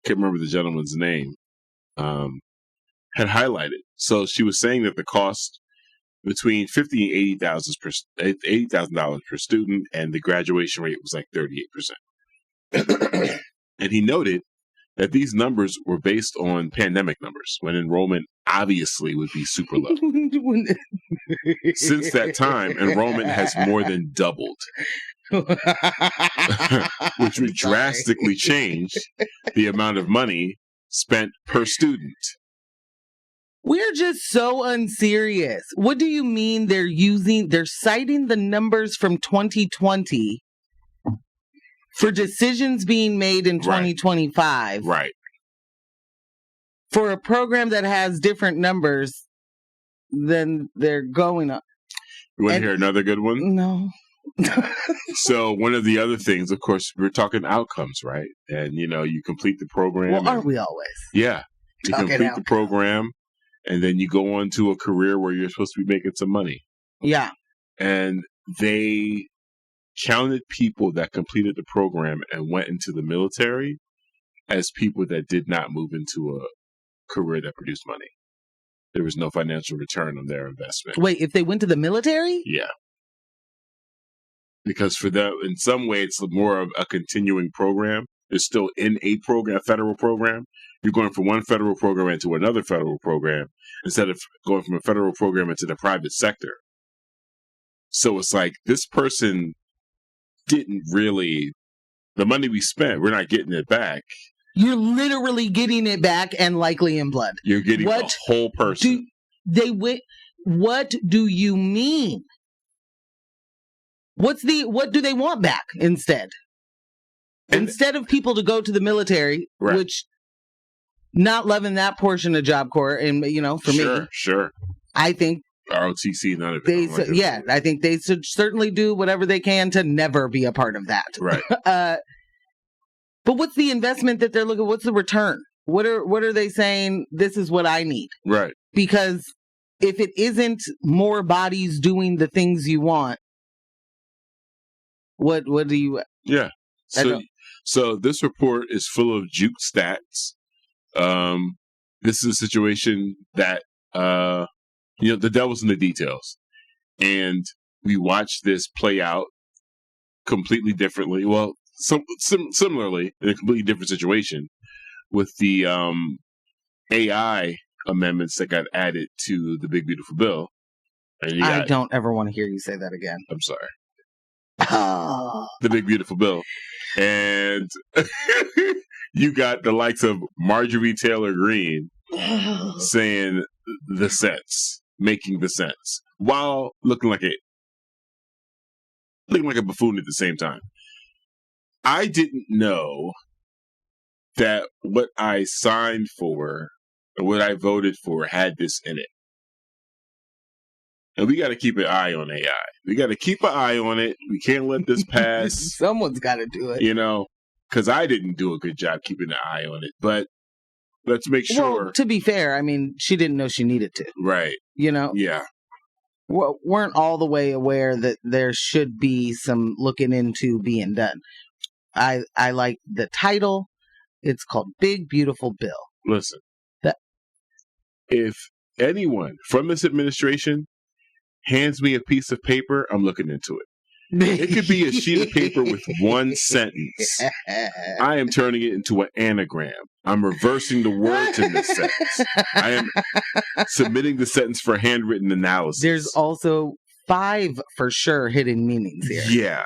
can't remember the gentleman's name, had highlighted. So she was saying that the cost between $50,000 and $80,000 per student, and the graduation rate was like 38%. And he noted that these numbers were based on pandemic numbers, when enrollment obviously would be super low. Since that time, enrollment has more than doubled, which would drastically change the amount of money spent per student. We're just so unserious. What do you mean they're citing the numbers from 2020 for decisions being made in 2025? Right. For a program that has different numbers than they're going up. You want to hear another good one? No. So one of the other things, of course, we're talking outcomes, right? And, you complete the program. Well, aren't we always? Yeah. You complete the program, and then you go on to a career where you're supposed to be making some money. Yeah. And they counted people that completed the program and went into the military as people that did not move into a career that produced money. There was no financial return on their investment. Wait, if they went to the military? Yeah. Because for them, in some way, it's more of a continuing program. They're still in a program, a federal program. You're going from one federal program into another federal program instead of going from a federal program into the private sector. So it's like this person didn't really, the money we spent, we're not getting it back. You're literally getting it back and likely in blood. You're getting the whole person. What do you mean? What do they want back instead? Instead of people to go to the military, right. Which not loving that portion of Job Corps, and for me, sure. I think ROTC, none of it. I think they should certainly do whatever they can to never be a part of that. Right. But what's the investment that they're looking? What's the return? What are they saying? This is what I need. Right. Because if it isn't more bodies doing the things you want, what do you? Yeah. So this report is full of juke stats. This is a situation that the devil's in the details, and we watched this play out completely differently. Well, similarly in a completely different situation with the AI amendments that got added to the Big Beautiful Bill. And I don't ever want to hear you say that again. I'm sorry. Oh. The Big Beautiful Bill. And you got the likes of Marjorie Taylor Greene saying the sense, making the sense, while looking like a buffoon at the same time. I didn't know that what I signed for or what I voted for had this in it. And we got to keep an eye on AI. We got to keep an eye on it. We can't let this pass. Someone's got to do it. Because I didn't do a good job keeping an eye on it. But let's make sure. Well, to be fair, I mean, she didn't know she needed to. Right. Yeah. Weren't all the way aware that there should be some looking into being done. I like the title. It's called Big Beautiful Bill. Listen, if anyone from this administration hands me a piece of paper, I'm looking into it. It could be a sheet of paper with one sentence. I am turning it into an anagram. I'm reversing the words in this sentence. I am submitting the sentence for handwritten analysis. There's also 5 for sure hidden meanings here.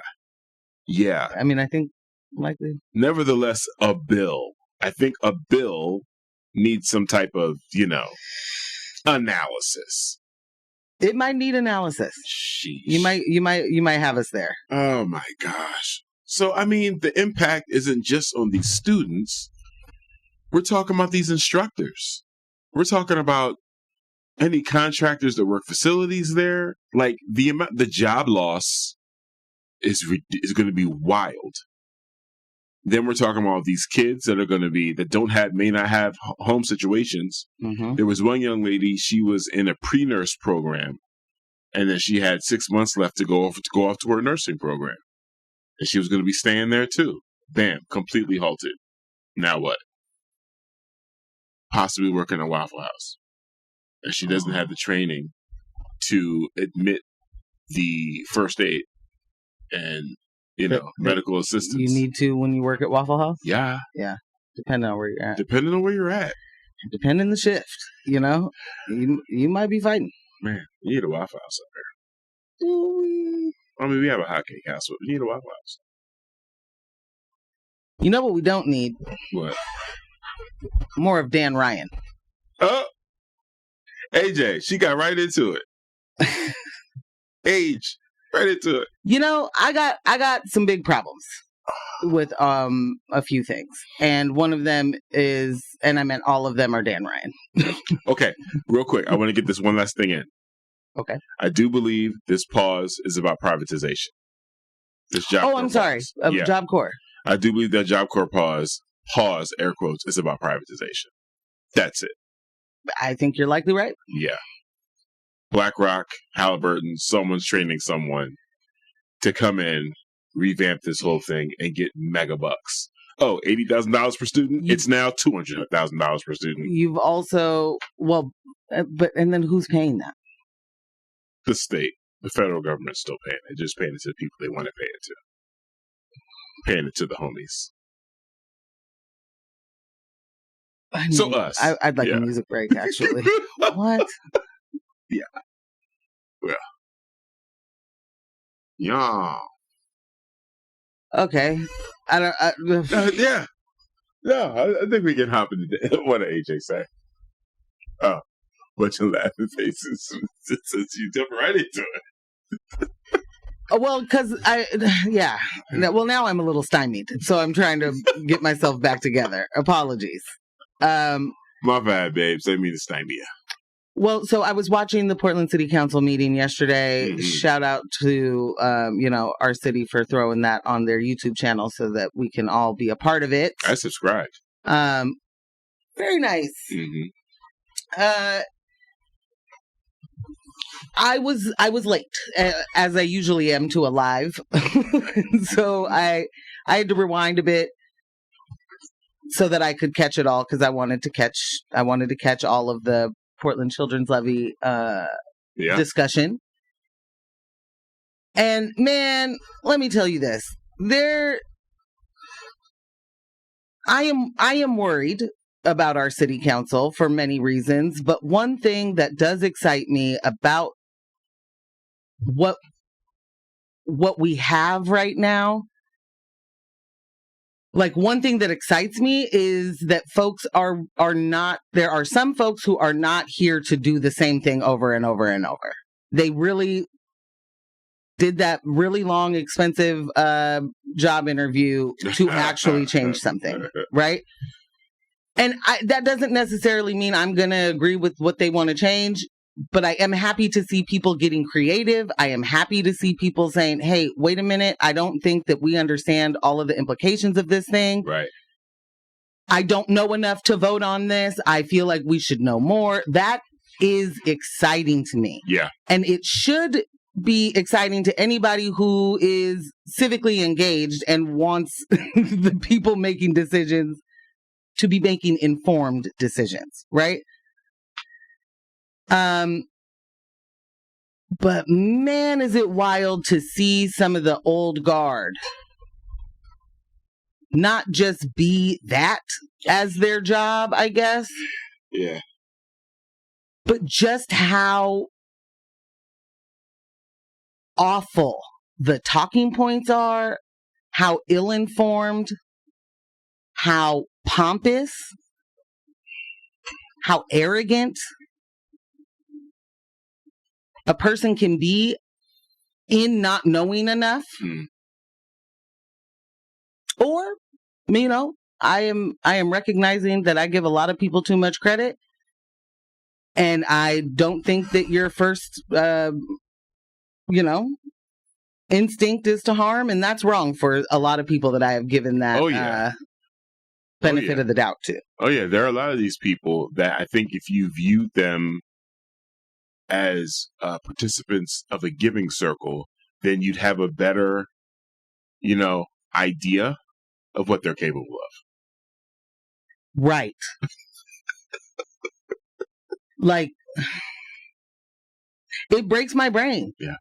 Yeah. I mean, I think likely. Nevertheless, a bill. I think a bill needs some type of, analysis. It might need analysis. Sheesh. You might have us there. Oh my gosh. So I mean, the impact isn't just on these students. We're talking about these instructors. We're talking about any contractors that work facilities there. Like the job loss is going to be wild. Then we're talking about these kids that are going to be may not have home situations. Mm-hmm. There was one young lady, she was in a pre-nurse program, and then she had 6 months left to go off to her nursing program, and she was going to be staying there too. Bam, completely halted. Now what? Possibly working in a Waffle House, and she doesn't have the training to admit the first aid and medical assistance. You need to when you work at Waffle House? Yeah. Depending on where you're at. Depending on the shift, you might be fighting. Man, you need a Waffle House up there. Do we? I mean, we have a hot cake house, but we need a Waffle House. You know what we don't need? What? More of Dan Ryan. Oh! AJ, she got right into it. Age. Right into it. I got some big problems with a few things, and one of them is, and I meant all of them are Dan Ryan. Okay, real quick, I want to get this one last thing in. Okay. I do believe this pause is about privatization. This job. Oh, I'm sorry. Job Corps. I do believe that Job Corps pause, air quotes, is about privatization. That's it. I think you're likely right. Yeah. BlackRock, Halliburton, someone's training someone to come in, revamp this whole thing, and get mega bucks. Oh, $80,000 per student? It's now $200,000 per student. You've also, and then who's paying that? The state. The federal government's still paying it. Just paying it to the people they want to pay it to. Paying it to the homies. So us. I'd like a music break, actually. What? Yeah. Yeah. Okay. Yeah. No, I think we can hop into what did AJ say? Oh, bunch of laughing faces since you jumped right into it. Well, because Well, now I'm a little stymied, so I'm trying to get myself back together. Apologies. My bad, babes. I mean to stymie you. Well, so I was watching the Portland City Council meeting yesterday. Mm-hmm. Shout out to, our city for throwing that on their YouTube channel so that we can all be a part of it. I subscribed. Very nice. Mm-hmm. I was late, as I usually am to a live. So I had to rewind a bit so that I could catch it all, because I wanted to catch all of the Portland Children's Levy discussion. And man, let me tell you this. I am worried about our city council for many reasons, but one thing that does excite me about what we have right now, like one thing that excites me is that folks are not, there are some folks who are not here to do the same thing over and over and over. They really did that really long, expensive job interview to actually change something, right? And that doesn't necessarily mean I'm going to agree with what they want to change, but I am happy to see people getting creative. I am happy to see people saying, hey, wait a minute, I don't think that we understand all of the implications of this thing. Right. I don't know enough to vote on this. I feel like we should know more. That is exciting to me. Yeah. And it should be exciting to anybody who is civically engaged and wants the people making decisions to be making informed decisions, right? But man, is it wild to see some of the old guard not just be that as their job, I guess. Yeah. But just how awful the talking points are, how ill-informed, how pompous, how arrogant a person can be in not knowing enough. Or, I am recognizing that I give a lot of people too much credit, and I don't think that your first instinct is to harm, and that's wrong for a lot of people that I have given that benefit of the doubt to. Oh yeah, there are a lot of these people that I think if you viewed them as participants of a giving circle, then you'd have a better, idea of what they're capable of. Right. Like, it breaks my brain. Yeah.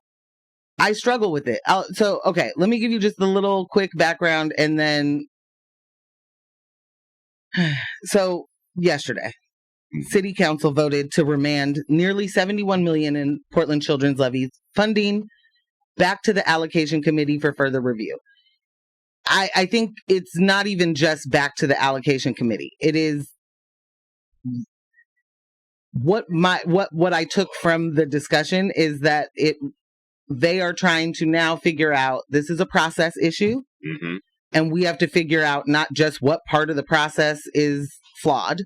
I struggle with it. Okay, let me give you just a little quick background and then. So, yesterday, City Council voted to remand nearly $71 million in Portland Children's Levy funding back to the allocation committee for further review. I think it's not even just back to the allocation committee. It is what I took from the discussion is that they are trying to now figure out this is a process issue, and we have to figure out not just what part of the process is flawed,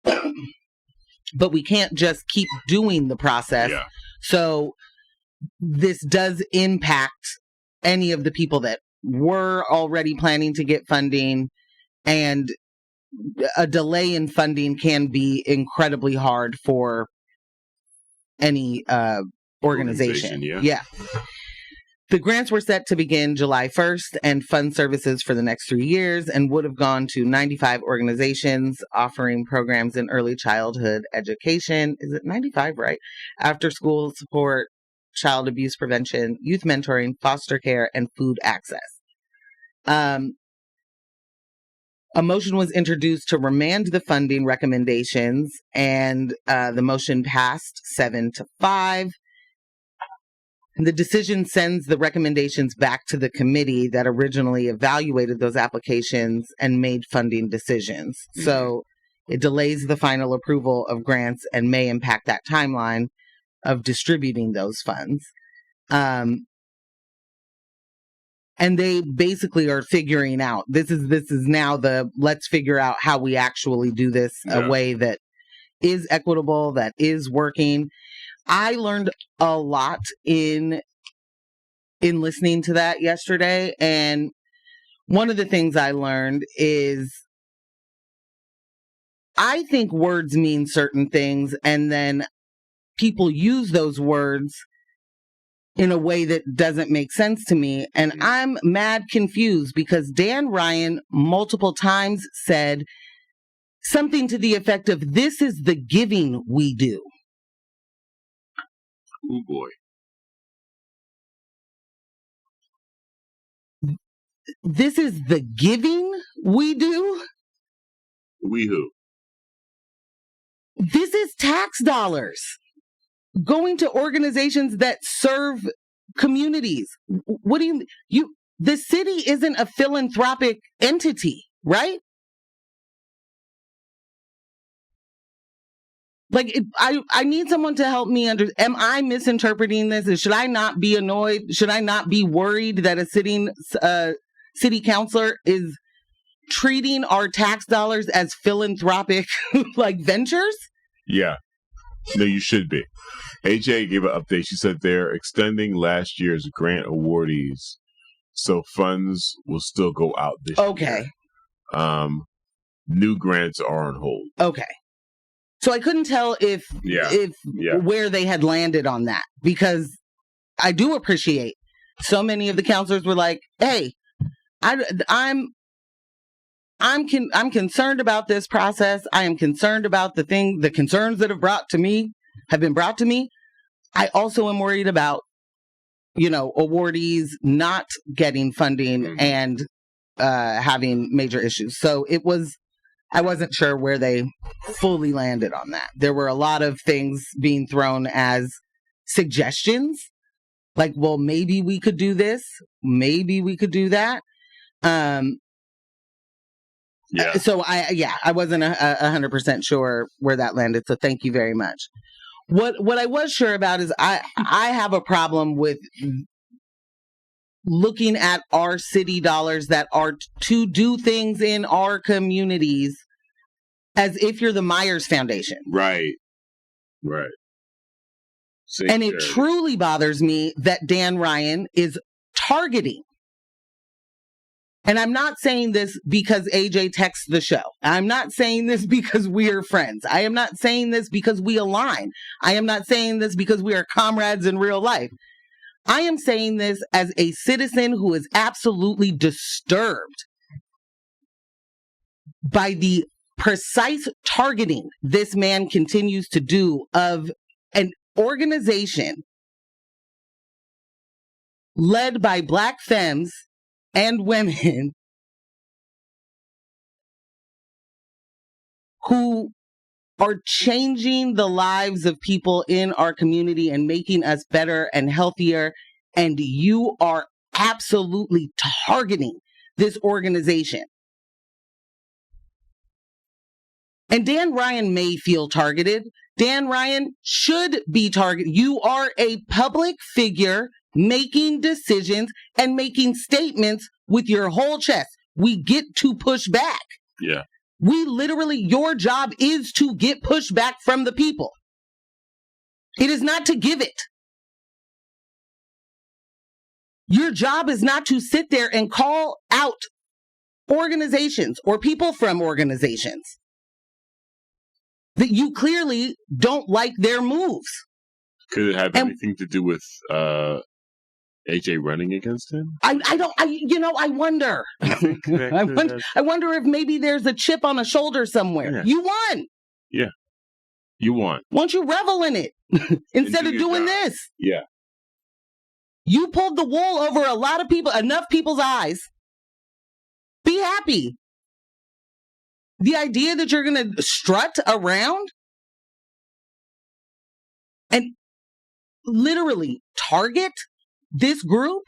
but we can't just keep doing the process. Yeah. So this does impact any of the people that were already planning to get funding, and a delay in funding can be incredibly hard for any organization. Yeah. The grants were set to begin July 1st and fund services for the next 3 years and would have gone to 95 organizations offering programs in early childhood education. Is it 95, right? After school support, child abuse prevention, youth mentoring, foster care, and food access. A motion was introduced to remand the funding recommendations, and the motion passed 7-5. And the decision sends the recommendations back to the committee that originally evaluated those applications and made funding decisions. Mm-hmm. So it delays the final approval of grants and may impact that timeline of distributing those funds. And they basically are figuring out, this is now let's figure out how we actually do this a way that is equitable, that is working. I learned a lot in listening to that yesterday. And one of the things I learned is I think words mean certain things, and then people use those words in a way that doesn't make sense to me. And I'm mad confused because Dan Ryan multiple times said something to the effect of, this is the giving we do. Oh boy. This is the giving we do? We who? This is tax dollars going to organizations that serve communities. What do you the city isn't a philanthropic entity, right? Like, I need someone to help me am I misinterpreting this? Should I not be annoyed? Should I not be worried that a sitting city councilor is treating our tax dollars as philanthropic like ventures? Yeah. No, you should be. AJ gave an update. She said they're extending last year's grant awardees, so funds will still go out this year. Okay. New grants are on hold. Okay. So I couldn't tell if where they had landed on that, because I do appreciate so many of the counselors were like, "Hey, I'm concerned about this process. I am concerned about the concerns that have been brought to me. I also am worried about, awardees not getting funding and having major issues." So I wasn't sure where they fully landed on that. There were a lot of things being thrown as suggestions, like, well, maybe we could do this, maybe we could do that. So I wasn't 100% sure where that landed. So thank you very much. What I was sure about is I have a problem with looking at our city dollars that are to do things in our communities as if you're the Myers Foundation. Right. And it truly bothers me that Dan Ryan is targeting. And I'm not saying this because AJ texts the show. I'm not saying this because we are friends. I am not saying this because we align. I am not saying this because we are comrades in real life. I am saying this as a citizen who is absolutely disturbed by the precise targeting this man continues to do of an organization led by Black femmes and women who are changing the lives of people in our community and making us better and healthier. And you are absolutely targeting this organization. And Dan Ryan may feel targeted. Dan Ryan should be targeted. You are a public figure making decisions and making statements with your whole chest. We get to push back. Yeah. Your job is to get pushback from the people. It is not to give it. Your job is not to sit there and call out organizations or people from organizations that you clearly don't like their moves. Could it have anything to do with AJ running against him? I wonder. I wonder if maybe there's a chip on a shoulder somewhere. Yeah. You won. Yeah. You won. Why don't you revel in it instead of doing this? Yeah. You pulled the wool over a lot of people, enough people's eyes. Be happy. The idea that you're going to strut around and literally target this group,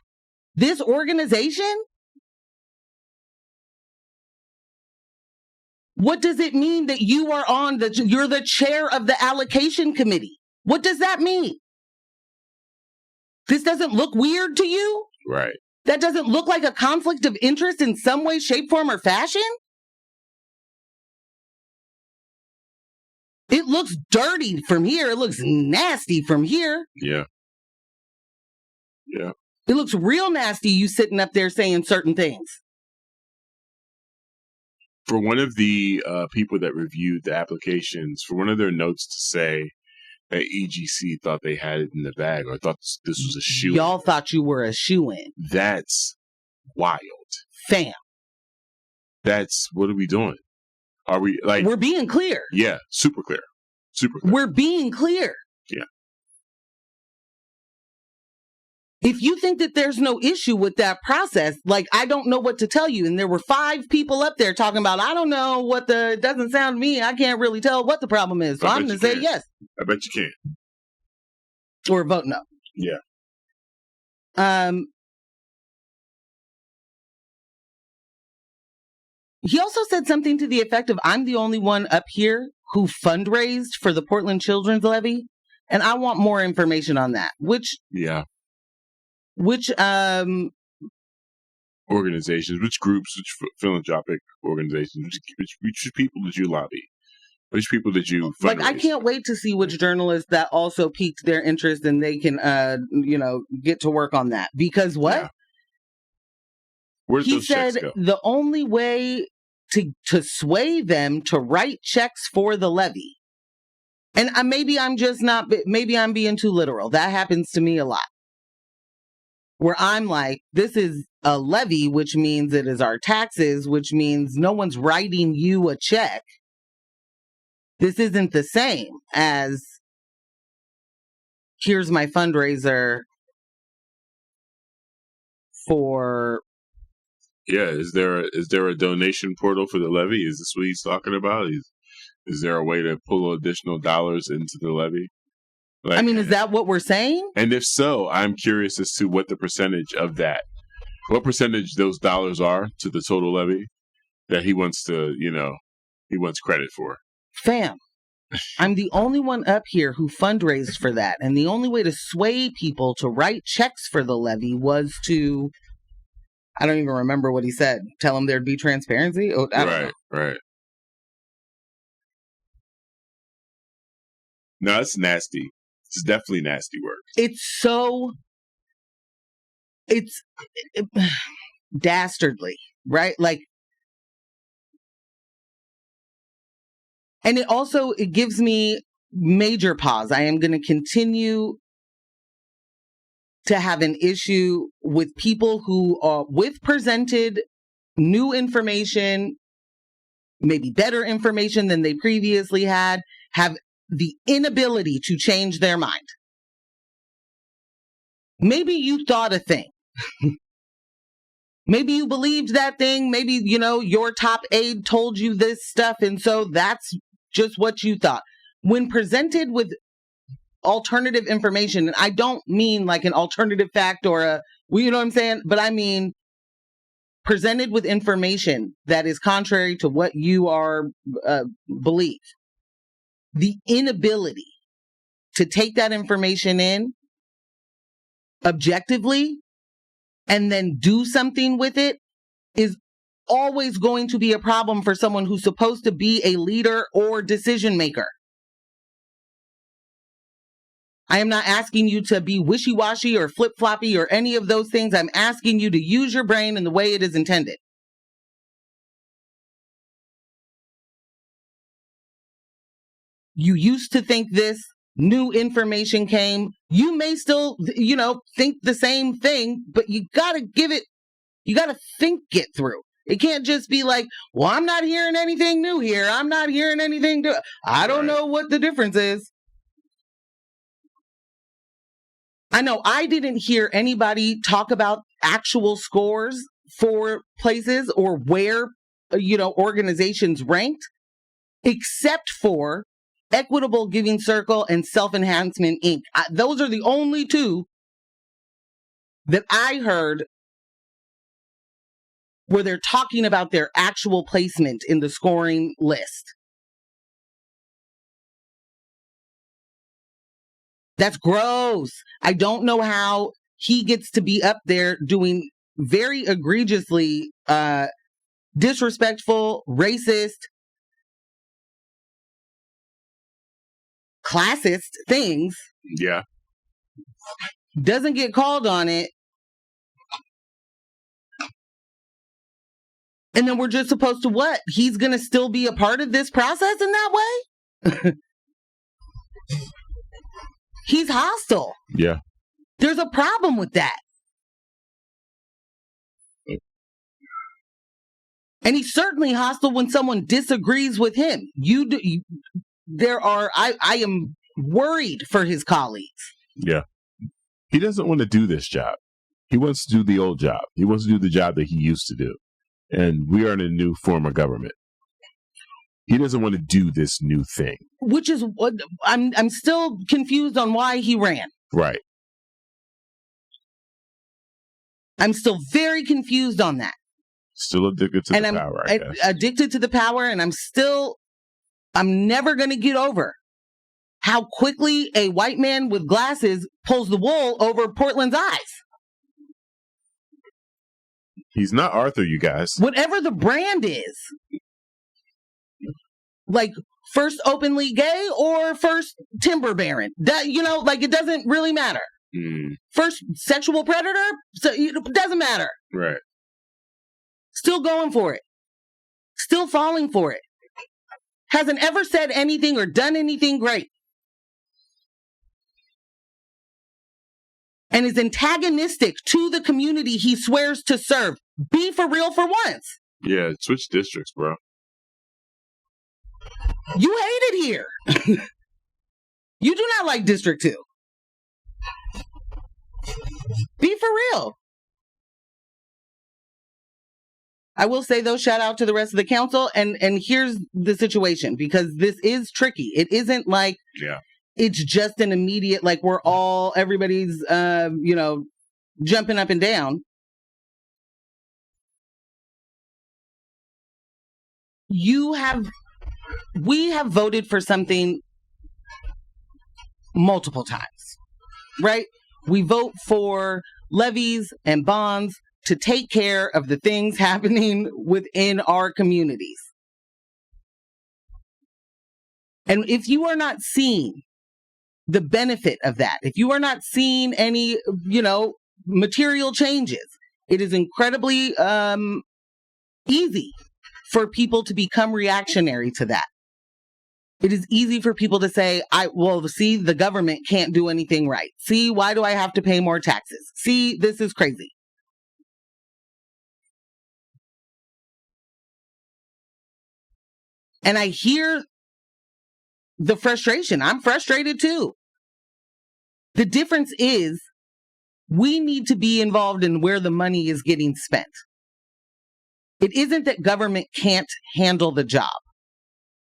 this organization? What does it mean that you are you're the chair of the allocation committee? What does that mean? This doesn't look weird to you? Right. That doesn't look like a conflict of interest in some way, shape, form, or fashion? It looks dirty from here. It looks nasty from here. Yeah. Yeah. It looks real nasty, you sitting up there saying certain things. For one of the people that reviewed the applications, for one of their notes to say that EGC thought they had it in the bag or thought this was a shoe-in. Y'all thought you were a shoe-in. That's wild. Fam. What are we doing? Are we like... We're being clear. Yeah, super clear. Super clear. We're being clear. Yeah. If you think that there's no issue with that process, like, I don't know what to tell you. And there were 5 people up there talking about, I don't know it doesn't sound to me. I can't really tell what the problem is. So I'm going to say yes. I bet you can. Or vote no. Yeah. He also said something to the effect of, I'm the only one up here who fundraised for the Portland Children's Levy. And I want more information on that, Which organizations, which groups, which philanthropic organizations, which people did you lobby? Which people did you fundraise? Like, I can't wait to see which journalists that also piqued their interest and they can, get to work on that. Because what? Yeah. Where'd he those said checks go? The only way to sway them to write checks for the levy. And maybe I'm being too literal. That happens to me a lot. Where I'm like, this is a levy, which means it is our taxes, which means no one's writing you a check. This isn't the same as, here's my fundraiser for... Yeah, is there a donation portal for the levy? Is this what he's talking about? Is there a way to pull additional dollars into the levy? Like, I mean, is that what we're saying? And if so, I'm curious as to what the percentage of that, what percentage those dollars are to the total levy that he wants credit for. Fam, I'm the only one up here who fundraised for that. And the only way to sway people to write checks for the levy was to, I don't even remember what he said. Tell them there'd be transparency? Oh, I don't know. Right. No, it's nasty. It's definitely nasty work. It's dastardly, right? Like, and it gives me major pause. I am going to continue to have an issue with people who are with presented new information, maybe better information than they previously had, have the inability to change their mind. Maybe you thought a thing. Maybe you believed that thing. Maybe, your top aide told you this stuff. And so that's just what you thought. When presented with alternative information, and I don't mean like an alternative fact or you know what I'm saying? But I mean, presented with information that is contrary to what you are believe. The inability to take that information in objectively and then do something with it is always going to be a problem for someone who's supposed to be a leader or decision maker. I am not asking you to be wishy-washy or flip-floppy or any of those things. I'm asking you to use your brain in the way it is intended. you used to think this, new information came. You may still, think the same thing, but you gotta think it through. It can't just be like, well, I'm not hearing anything new here. I'm not hearing anything new. I don't know what the difference is. I know I didn't hear anybody talk about actual scores for places or where, organizations ranked, except for Equitable Giving Circle and Self-Enhancement Inc. Those are the only two that I heard where they're talking about their actual placement in the scoring list. That's gross. I don't know how he gets to be up there doing very egregiously disrespectful, racist, classist things. Yeah. Doesn't get called on it. And then we're just supposed to what? He's going to still be a part of this process in that way? He's hostile. Yeah. There's a problem with that. And he's certainly hostile when someone disagrees with him. I am worried for his colleagues. Yeah. He doesn't want to do this job. He wants to do the old job. He wants to do the job that he used to do. And we are in a new form of government. He doesn't want to do this new thing. Which is what I'm still confused on why he ran. Right. I'm still very confused on that. Still addicted to the power, I guess. Addicted to the power, and I'm never going to get over how quickly a white man with glasses pulls the wool over Portland's eyes. He's not Arthur, you guys. Whatever the brand is. Like, first openly gay or first timber baron. It doesn't really matter. First sexual predator, so it doesn't matter. Right. Still going for it. Still falling for it. Hasn't ever said anything or done anything great. And is antagonistic to the community he swears to serve. Be for real for once. Yeah, switch districts, bro. You hate it here. You do not like District 2. Be for real. I will say, though, shout out to the rest of the council. And here's the situation, because this is tricky. It isn't like it's just an immediate, like everybody's, jumping up and down. We have voted for something multiple times, right? We vote for levies and bonds to take care of the things happening within our communities. And if you are not seeing the benefit of that, if you are not seeing any, material changes, it is incredibly easy for people to become reactionary to that. It is easy for people to say, see, the government can't do anything right. See, why do I have to pay more taxes? See, this is crazy. And I hear the frustration. I'm frustrated too. The difference is we need to be involved in where the money is getting spent. It isn't that government can't handle the job.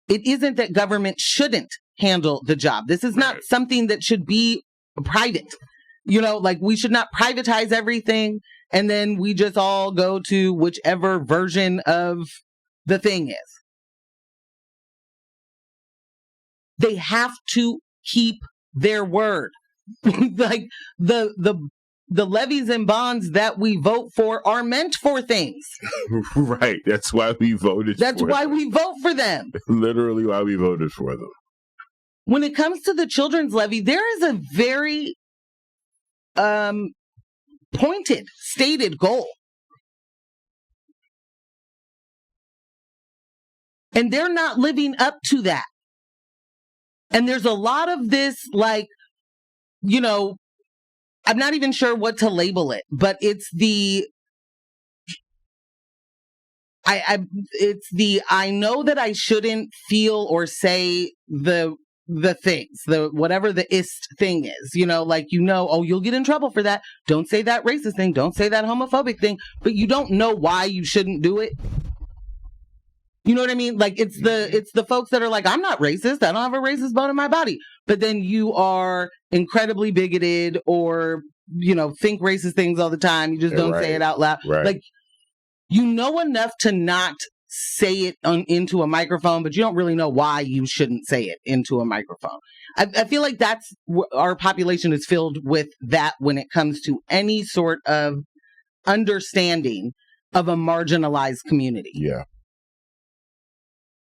It isn't that government shouldn't handle the job. This is not something that should be private. We should not privatize everything and then we just all go to whichever version of the thing is. They have to keep their word. Like the levies and bonds that we vote for are meant for things. Right. That's why we voted for them. That's why we vote for them. Literally why we voted for them. When it comes to the children's levy, there is a very pointed, stated goal. And they're not living up to that. And there's a lot of this, like, you know, I'm not even sure what to label it, but it's the I know that I shouldn't feel or say the things, the whatever the ist thing is, you know, like, you know, oh, you'll get in trouble for that. Don't say that racist thing. Don't say that homophobic thing. But you don't know why you shouldn't do it. You know what I mean? Like, it's the folks that are like, I'm not racist. I don't have a racist bone in my body. But then you are incredibly bigoted or, you know, think racist things all the time. You just don't say it out loud. Right. Like, you know enough to not say it into a microphone, but you don't really know why you shouldn't say it into a microphone. I feel like that's our population is filled with that when it comes to any sort of understanding of a marginalized community. Yeah.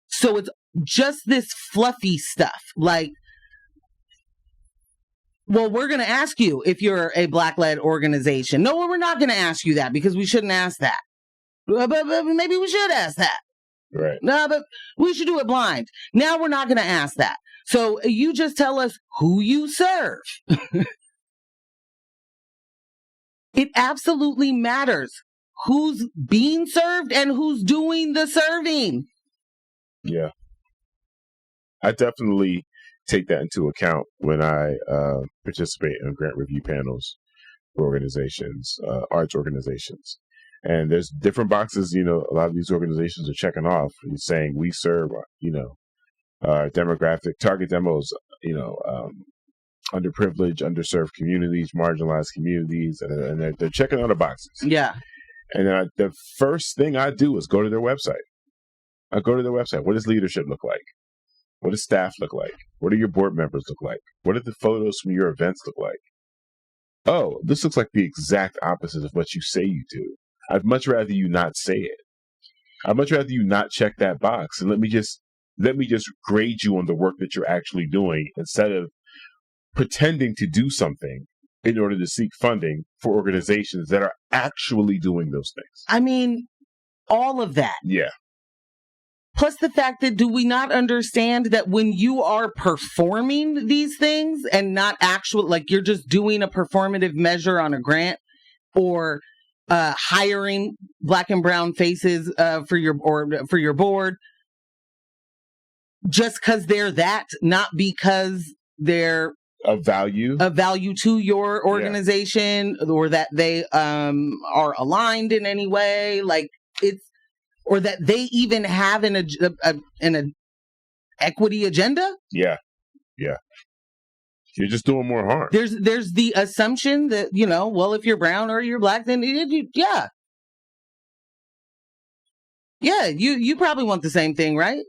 So it's just this fluffy stuff. Like, well, we're going to ask you if you're a Black-led organization. No, we're not going to ask you that because we shouldn't ask that. But maybe we should ask that. Right. No, but we should do it blind. Now we're not going to ask that. So you just tell us who you serve. It absolutely matters who's being served and who's doing the serving. Yeah. I definitely take that into account when I participate in grant review panels for organizations, arts organizations. And there's different boxes, you know, a lot of these organizations are checking off and saying we serve, you know, demographic target demos, you know, underprivileged, underserved communities, marginalized communities, and they're checking all the boxes. Yeah. And the first thing I do is go to their website. I go to their website. What does leadership look like? What does staff look like? What do your board members look like? What do the photos from your events look like? Oh, this looks like the exact opposite of what you say you do. I'd much rather you not say it. I'd much rather you not check that box and let me just grade you on the work that you're actually doing instead of pretending to do something in order to seek funding for organizations that are actually doing those things. I mean, all of that. Yeah. Plus the fact that do we not understand that when you are performing these things and not actual, like you're just doing a performative measure on a grant or hiring Black and brown faces for your board, just because they're that, not because they're of value to your organization, or that they are aligned in any way, like it's, or that they even have an equity agenda. Yeah. You're just doing more harm. There's the assumption that, you know, well, if you're brown or you're Black, then you probably want the same thing, right?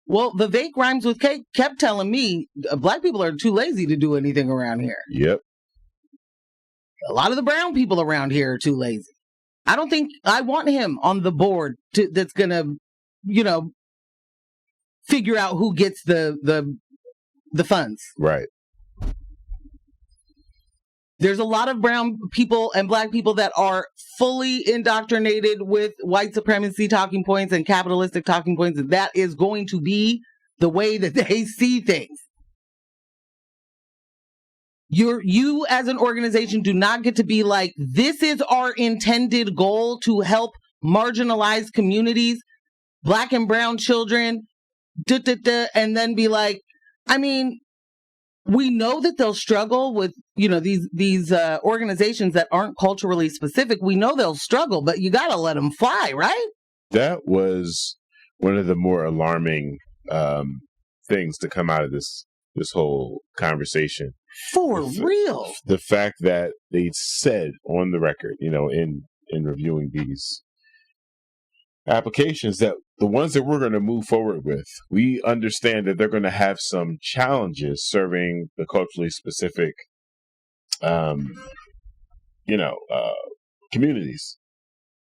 Well, the Vivek rhymes with cake kept telling me Black people are too lazy to do anything around here. Yep. A lot of the brown people around here are too lazy. I don't think I want him on the board that's going to, you know, figure out who gets the funds. Right. There's a lot of brown people and Black people that are fully indoctrinated with white supremacy talking points and capitalistic talking points. And that is going to be the way that they see things. You as an organization do not get to be like, this is our intended goal to help marginalized communities, Black and brown children, and then be like, I mean, we know that they'll struggle with, you know, these organizations that aren't culturally specific. We know they'll struggle, but you got to let them fly, right? That was one of the more alarming things to come out of this whole conversation. For real. The fact that they said on the record, you know, in reviewing these applications, that the ones that we're going to move forward with, we understand that they're going to have some challenges serving the culturally specific, communities,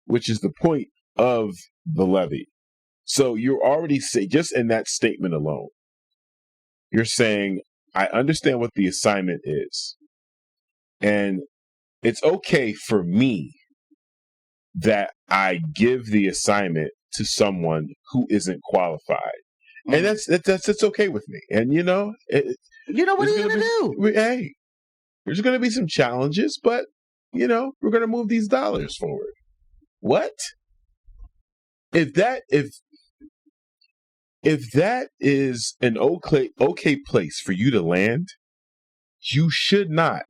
which is the point of the levy. So you're already just in that statement alone, you're saying, I understand what the assignment is, and it's okay for me that I give the assignment to someone who isn't qualified. And that's okay with me. And what are you gonna do? Hey, there's gonna be some challenges, but we're gonna move these dollars forward. What? If that is an okay place for you to land, you should not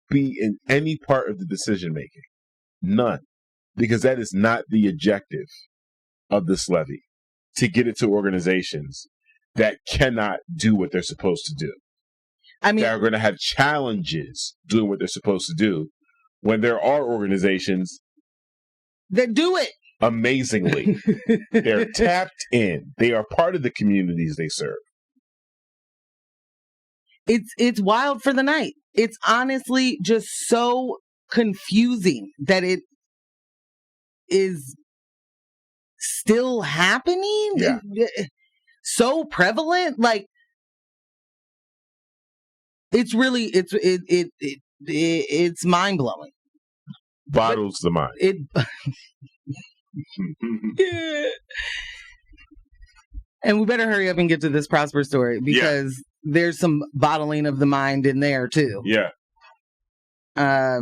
be in any part of the decision making. None. Because that is not the objective of this levy, to get it to organizations that cannot do what they're supposed to do. I mean, they're going to have challenges doing what they're supposed to do when there are organizations that do it amazingly. They're tapped in. They are part of the communities they serve. It's wild for the night. It's honestly just so confusing that it is still happening. Yeah. So prevalent. Like, it's really it's mind blowing. Boggles the mind. And we better hurry up and get to this Prosper story because there's some bottling of the mind in there too. Yeah. I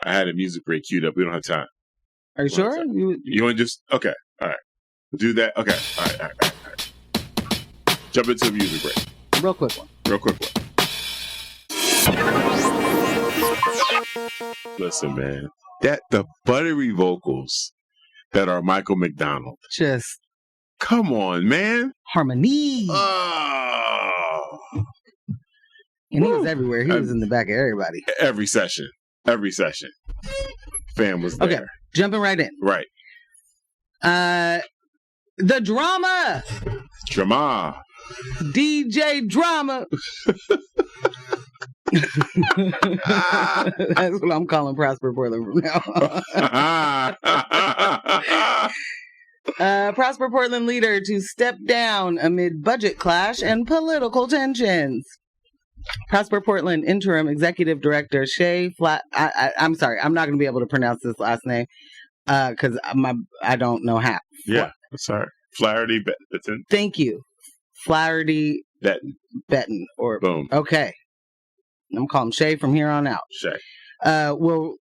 had a music break queued up. We don't have time. Are you sure? You want to just... Okay. All right. Do that. Okay. All right. Jump into a music break. Real quick one. Listen, man. The buttery vocals that are Michael McDonald. Just... Come on, man. Harmony. Oh. And he was everywhere. He was in the back of everybody. Every session. Fam was there. Okay, jumping right in. Right. The drama. DJ Drama. That's what I'm calling Prosper Portland from now on. Prosper Portland leader to step down amid budget clash and political tensions. Prosper Portland interim executive director Shay I'm sorry, I'm not going to be able to pronounce this last name because I don't know how. Yeah, sorry. Flaherty Benton. Thank you. Flaherty Benton. Or boom. Okay. I'm calling him Shay from here on out. Shay. Will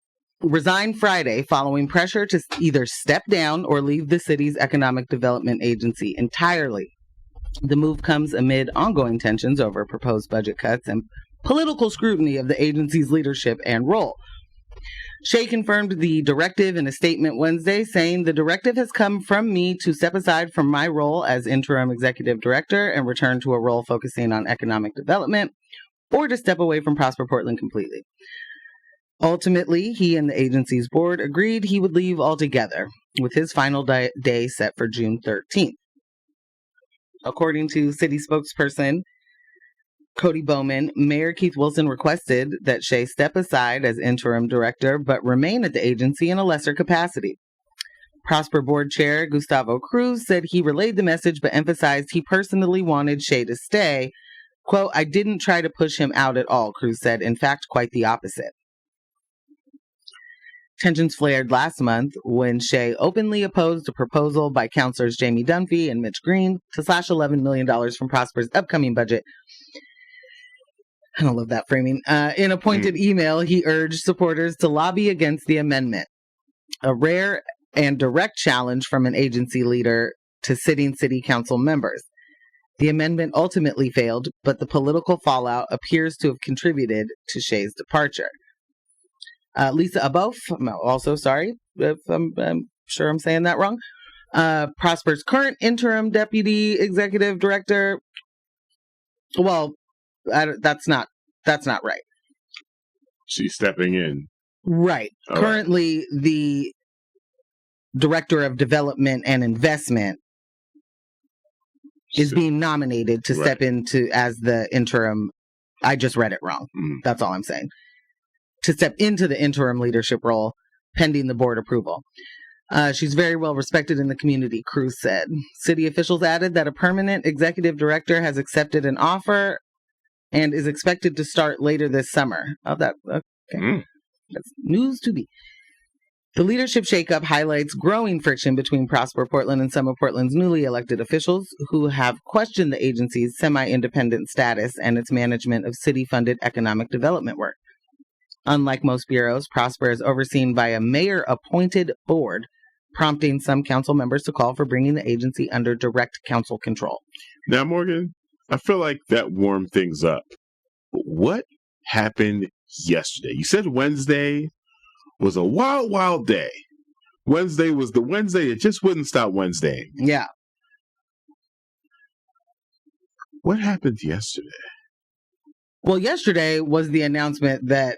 resign Friday following pressure to either step down or leave the city's economic development agency entirely. The move comes amid ongoing tensions over proposed budget cuts and political scrutiny of the agency's leadership and role. Shay confirmed the directive in a statement Wednesday, saying the directive has come from me to step aside from my role as interim executive director and return to a role focusing on economic development, or to step away from Prosper Portland completely. Ultimately, he and the agency's board agreed he would leave altogether, with his final day set for June 13th. According to city spokesperson Cody Bowman, Mayor Keith Wilson requested that Shay step aside as interim director, but remain at the agency in a lesser capacity. Prosper Board Chair Gustavo Cruz said he relayed the message, but emphasized he personally wanted Shay to stay. Quote, "I didn't try to push him out at all," Cruz said. "In fact, quite the opposite." Tensions flared last month when Shay openly opposed a proposal by councilors Jamie Dunphy and Mitch Green to slash $11 million from Prosper's upcoming budget. I don't love that framing. In a pointed email, he urged supporters to lobby against the amendment, a rare and direct challenge from an agency leader to sitting city council members. The amendment ultimately failed, but the political fallout appears to have contributed to Shay's departure. Lisa Abouf, I'm also sorry if I'm sure I'm saying that wrong, Prosper's current interim deputy executive director. Well, that's not right. She's stepping in. Right. All Currently, the director of development and investment is being nominated to step into as the interim. I just read it wrong. That's all I'm saying. To step into the interim leadership role pending the board approval. She's very well respected in the community, Cruz said. City officials added that a permanent executive director has accepted an offer and is expected to start later this summer. Okay. That's news to me. The leadership shakeup highlights growing friction between Prosper Portland and some of Portland's newly elected officials who have questioned the agency's semi-independent status and its management of city-funded economic development work. Unlike most bureaus, Prosper is overseen by a mayor-appointed board, prompting some council members to call for bringing the agency under direct council control. Now, Morgan, I feel like that warmed things up. What happened yesterday? You said Wednesday was a wild, wild day. Wednesday was the Wednesday. It just wouldn't stop Wednesday. Yeah. What happened yesterday? Well, yesterday was the announcement that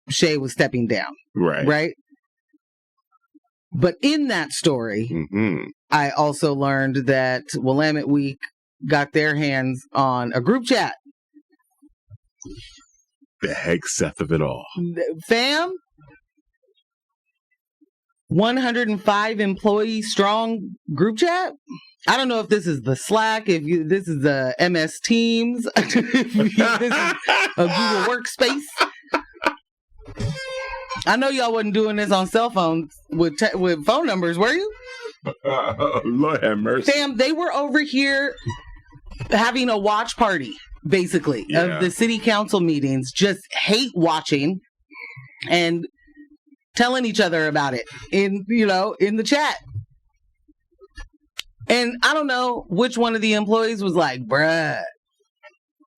Shay was stepping down. Right. Right? But in that story, I also learned that Willamette Week got their hands on a group chat. The heck Seth of it all. Fam, 105 employee strong group chat. I don't know if this is the Slack, this is the MS Teams, if this is a Google Workspace. I know y'all wasn't doing this on cell phones with phone numbers, were you? Lord have mercy. Fam, they were over here having a watch party, basically, of the city council meetings, just hate watching and telling each other about it in the chat. And I don't know which one of the employees was like, bruh,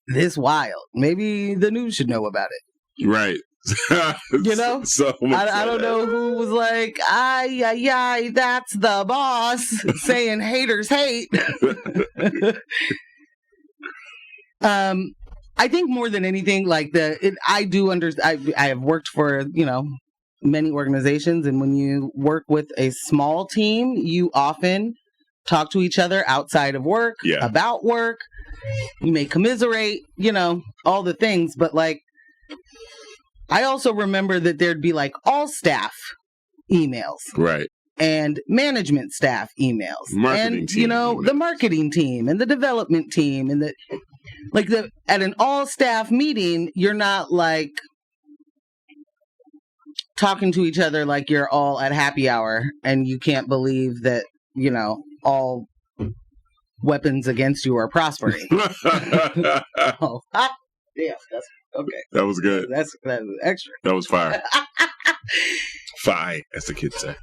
this wild. Maybe the news should know about it. Right. You know? So I don't know who was like, ay, that's the boss saying haters hate. I think more than anything, like I have worked for, many organizations, and when you work with a small team, you often talk to each other outside of work, about work. You may commiserate, all the things, but like, I also remember that there'd be like all staff emails. Right. And management staff emails. Marketing team emails. The marketing team and the development team and at an all staff meeting, you're not like talking to each other like you're all at happy hour and you can't believe that, all weapons against you are prospering. Oh, damn, that's okay. That was good. That's extra. That was fire. Fire, as the kids say.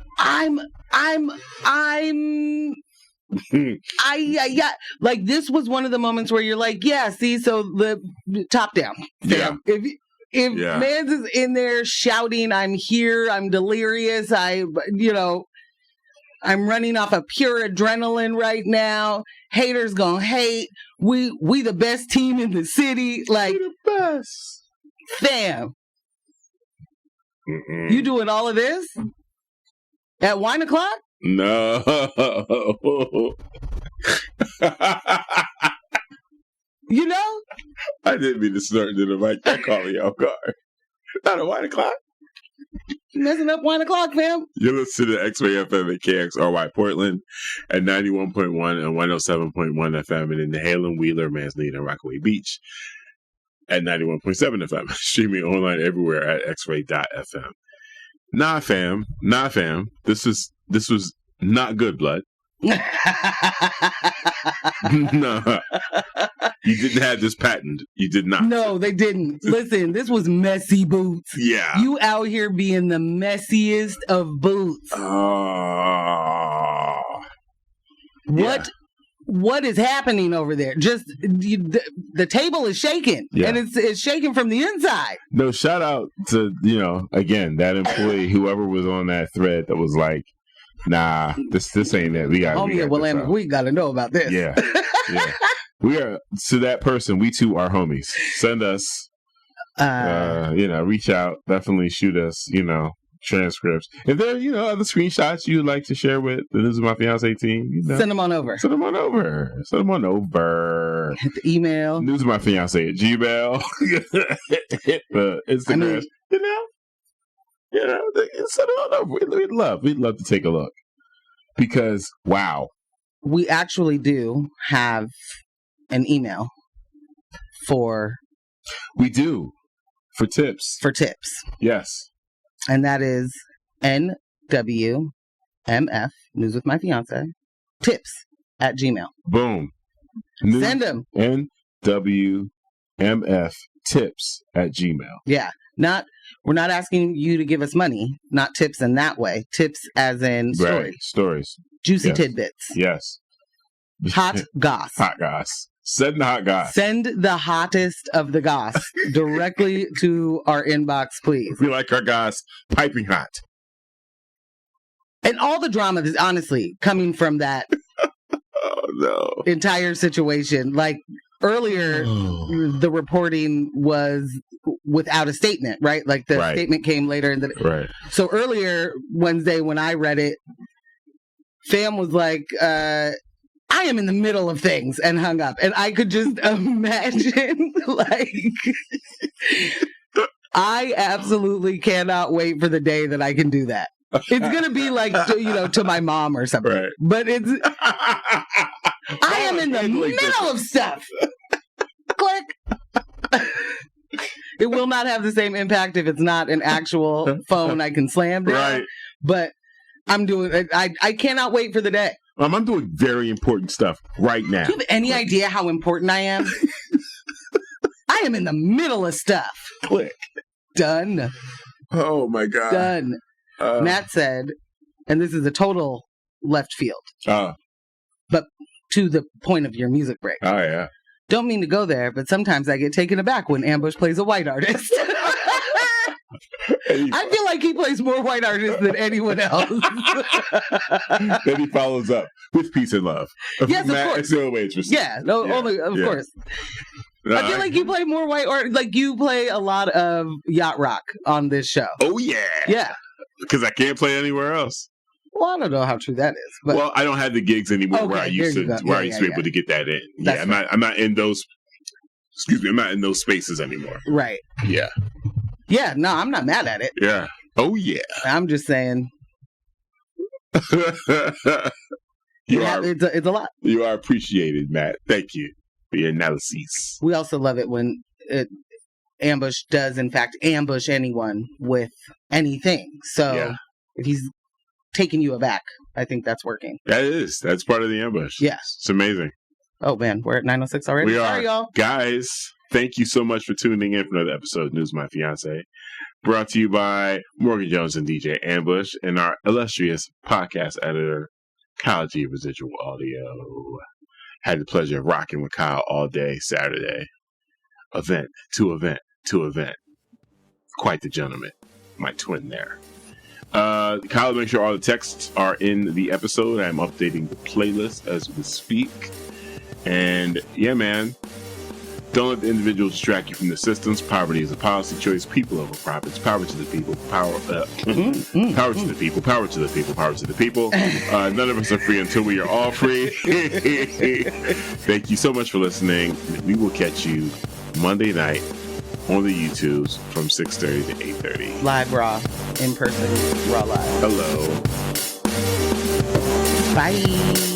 Like, this was one of the moments where you're like, so the top down. Yeah. If Mans is in there shouting, I'm here, I'm delirious, I'm running off of pure adrenaline right now. Haters gonna hate. We the best team in the city. Like, we the best. Fam. You doing all of this? At 1 o'clock? No. I didn't mean to snort into the mic. I call me off guard. Not at 1 o'clock. You messing up 1 o'clock, fam. You listen to X-Ray FM at KXRY Portland at 91.1 and 107.1 FM, and in Nehalem, Wheeler, Manzanita, and Rockaway Beach at 91.7 FM. Streaming online everywhere at xray.fm. Nah, fam. This was not good, blood. No. You didn't have this patent. You did not. No, they didn't. Listen, this was messy boots. Yeah. You out here being the messiest of boots. What is happening over there? Just the table is shaking, and it's shaking from the inside. No, shout out to again, that employee, whoever was on that thread that was like, nah, this ain't it. We got to know about this. Yeah. We are, to that person, we too are homies. Send us, reach out. Definitely shoot us, transcripts. If there are, other screenshots you'd like to share with the News of My Fiancé team, send them on over. Hit the email. News of My Fiancé at Gmail. Hit the Instagram. Send them on over. We'd love to take a look. Because, wow. We actually do have an email we do. For tips. Yes. And that is NWMF, News with My Fiancé, tips@gmail. Boom. Send them. NWMF tips@gmail. Yeah. We're not asking you to give us money, not tips in that way. Tips as in stories. Right. Stories. Juicy Yes. tidbits. Yes. Hot goss. Hot goss. Send the hot goss. Send the hottest of the goss directly to our inbox, please. We like our goss piping hot. And all the drama is honestly coming from that Oh, no. entire situation. Like earlier, the reporting was without a statement, right? Like the Right. statement came later. Right. So earlier Wednesday when I read it, Fam was like, I am in the middle of things, and hung up. And I could just imagine, like, I absolutely cannot wait for the day that I can do that. It's going to be like, to my mom or something. Right. But it's, I am in the middle of stuff. Click. It will not have the same impact if it's not an actual phone I can slam down. Right. But I'm doing, I cannot wait for the day. I'm doing very important stuff right now. Do you have any idea how important I am? I am in the middle of stuff. Click. Done. Oh, my God. Done. Matt said, and this is a total left field, but to the point of your music break. Oh, yeah. Don't mean to go there, but sometimes I get taken aback when Ambush plays a white artist. I feel like he plays more white artists than anyone else. Then he follows up with peace and love. Yes, of course. It's the only way it's received. Yeah, of course. No, I feel like you play more white art. Like you play a lot of yacht rock on this show. Oh, yeah. Yeah. Because I can't play anywhere else. Well, I don't know how true that is. But Well, I don't have the gigs anymore where I Okay, used there to you go. where I Yeah, used to be yeah, able to get that in. That's Yeah, I'm not in those. Excuse me, I'm not in those spaces anymore. right. Yeah. Yeah, no, I'm not mad at it. Yeah. Oh, yeah. I'm just saying You are it's a lot. you are appreciated, Matt. Thank you for your analyses. We also love it when Ambush does, in fact, ambush anyone with anything. So Yeah. if he's taking you aback, I think that's working. That's part of the ambush. Yeah. It's amazing. Oh, man, we're at 9:06 already. We Sorry, are. y'all. Guys, thank you so much for tuning in for another episode of News My Fiancé. Brought to you by Morgan Jones and DJ Ambush and our illustrious podcast editor, Kyle G. Residual Audio. Had the pleasure of rocking with Kyle all day Saturday. Event to event to event. Quite the gentleman. My twin there. Kyle, make sure all the texts are in the episode. I'm updating the playlist as we speak. And yeah, man, don't let the individual distract you from the systems. Poverty is a policy choice. People over profits. Power to the people. Power to the people. Power to the people. Power to the people. None of us are free until we are all free. Thank you so much for listening. We will catch you Monday night on the YouTubes from 6:30 to 8:30. Live Raw, in person, Raw Live. Hello. Bye.